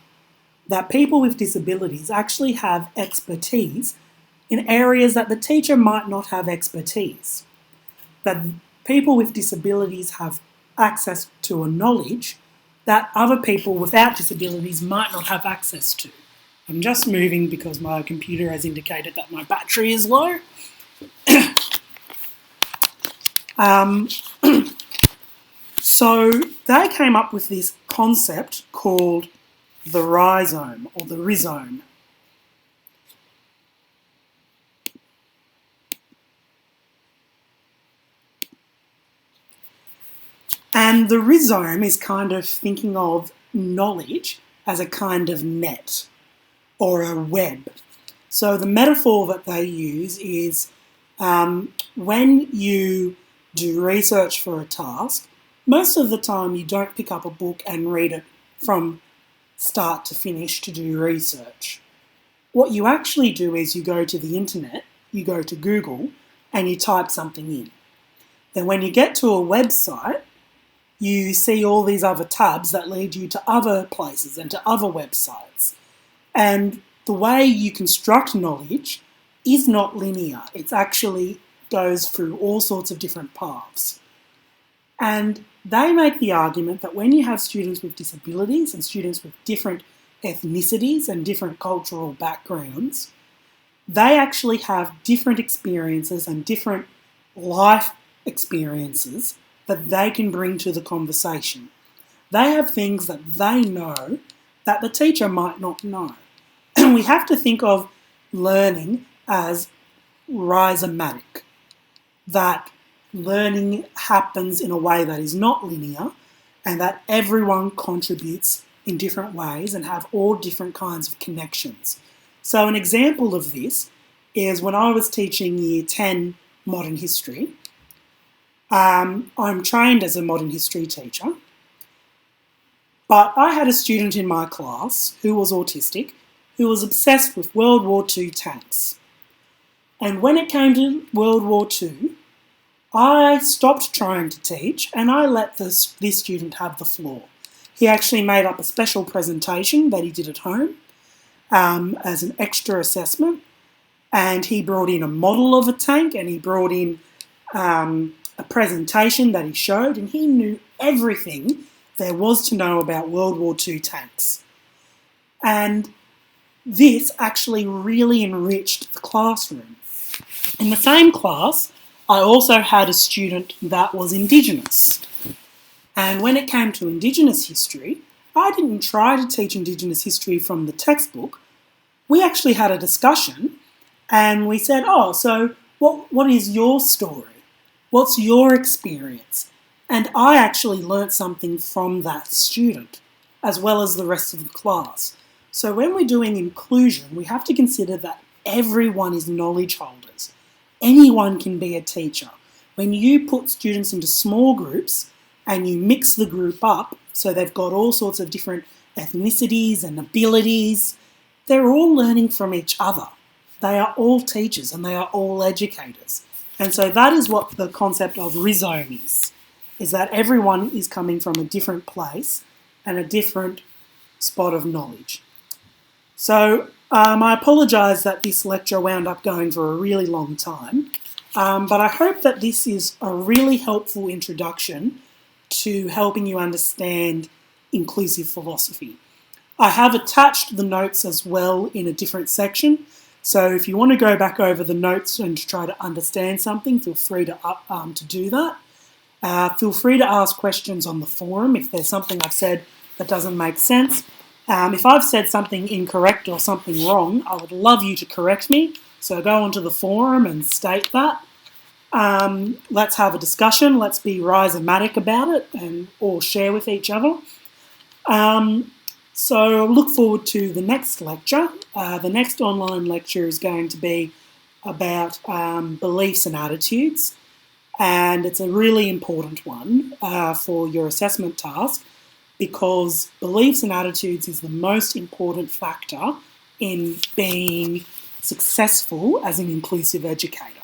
[SPEAKER 1] that people with disabilities actually have expertise in areas that the teacher might not have expertise, that people with disabilities have access to a knowledge that other people without disabilities might not have access to. I'm just moving because my computer has indicated that my battery is low. So they came up with this concept called the rhizome, or the rhizome. And the rhizome is kind of thinking of knowledge as a kind of net or a web. So the metaphor that they use is when you do research for a task, most of the time you don't pick up a book and read it from start to finish to do research. What you actually do is you go to the internet, you go to Google, and you type something in. Then when you get to a website, you see all these other tabs that lead you to other places and to other websites. And the way you construct knowledge is not linear. It actually goes through all sorts of different paths. And they make the argument that when you have students with disabilities and students with different ethnicities and different cultural backgrounds, they actually have different experiences and different life experiences that they can bring to the conversation. They have things that they know that the teacher might not know. And we have to think of learning as rhizomatic, that learning happens in a way that is not linear and that everyone contributes in different ways and have all different kinds of connections. So an example of this is when I was teaching Year 10 modern history. I'm trained as a modern history teacher, but I had a student in my class who was autistic, who was obsessed with World War II tanks. And when it came to World War II, I stopped trying to teach and I let this student have the floor. He actually made up a special presentation that he did at home as an extra assessment, and he brought in a model of a tank and he brought in a presentation that he showed, and he knew everything there was to know about World War II tanks. And this actually really enriched the classroom. In the same class, I also had a student that was Indigenous. And when it came to Indigenous history, I didn't try to teach Indigenous history from the textbook. We actually had a discussion and we said, so what is your story? What's your experience? And I actually learnt something from that student, as well as the rest of the class. So when we're doing inclusion, we have to consider that everyone is knowledge holders. Anyone can be a teacher. When you put students into small groups and you mix the group up, so they've got all sorts of different ethnicities and abilities, they're all learning from each other. They are all teachers and they are all educators. And so that is what the concept of rhizome is that everyone is coming from a different place and a different spot of knowledge. So I apologise that this lecture wound up going for a really long time, but I hope that this is a really helpful introduction to helping you understand inclusive philosophy. I have attached the notes as well in a different section, so if you want to go back over the notes and try to understand something, feel free to do that. Feel free to ask questions on the forum if there's something I've said that doesn't make sense. If I've said something incorrect or something wrong, I would love you to correct me, so go onto the forum and state that. Let's have a discussion, let's be rhizomatic about it or share with each other. So look forward to the next lecture. The next online lecture is going to be about beliefs and attitudes, and it's a really important one for your assessment task because beliefs and attitudes is the most important factor in being successful as an inclusive educator.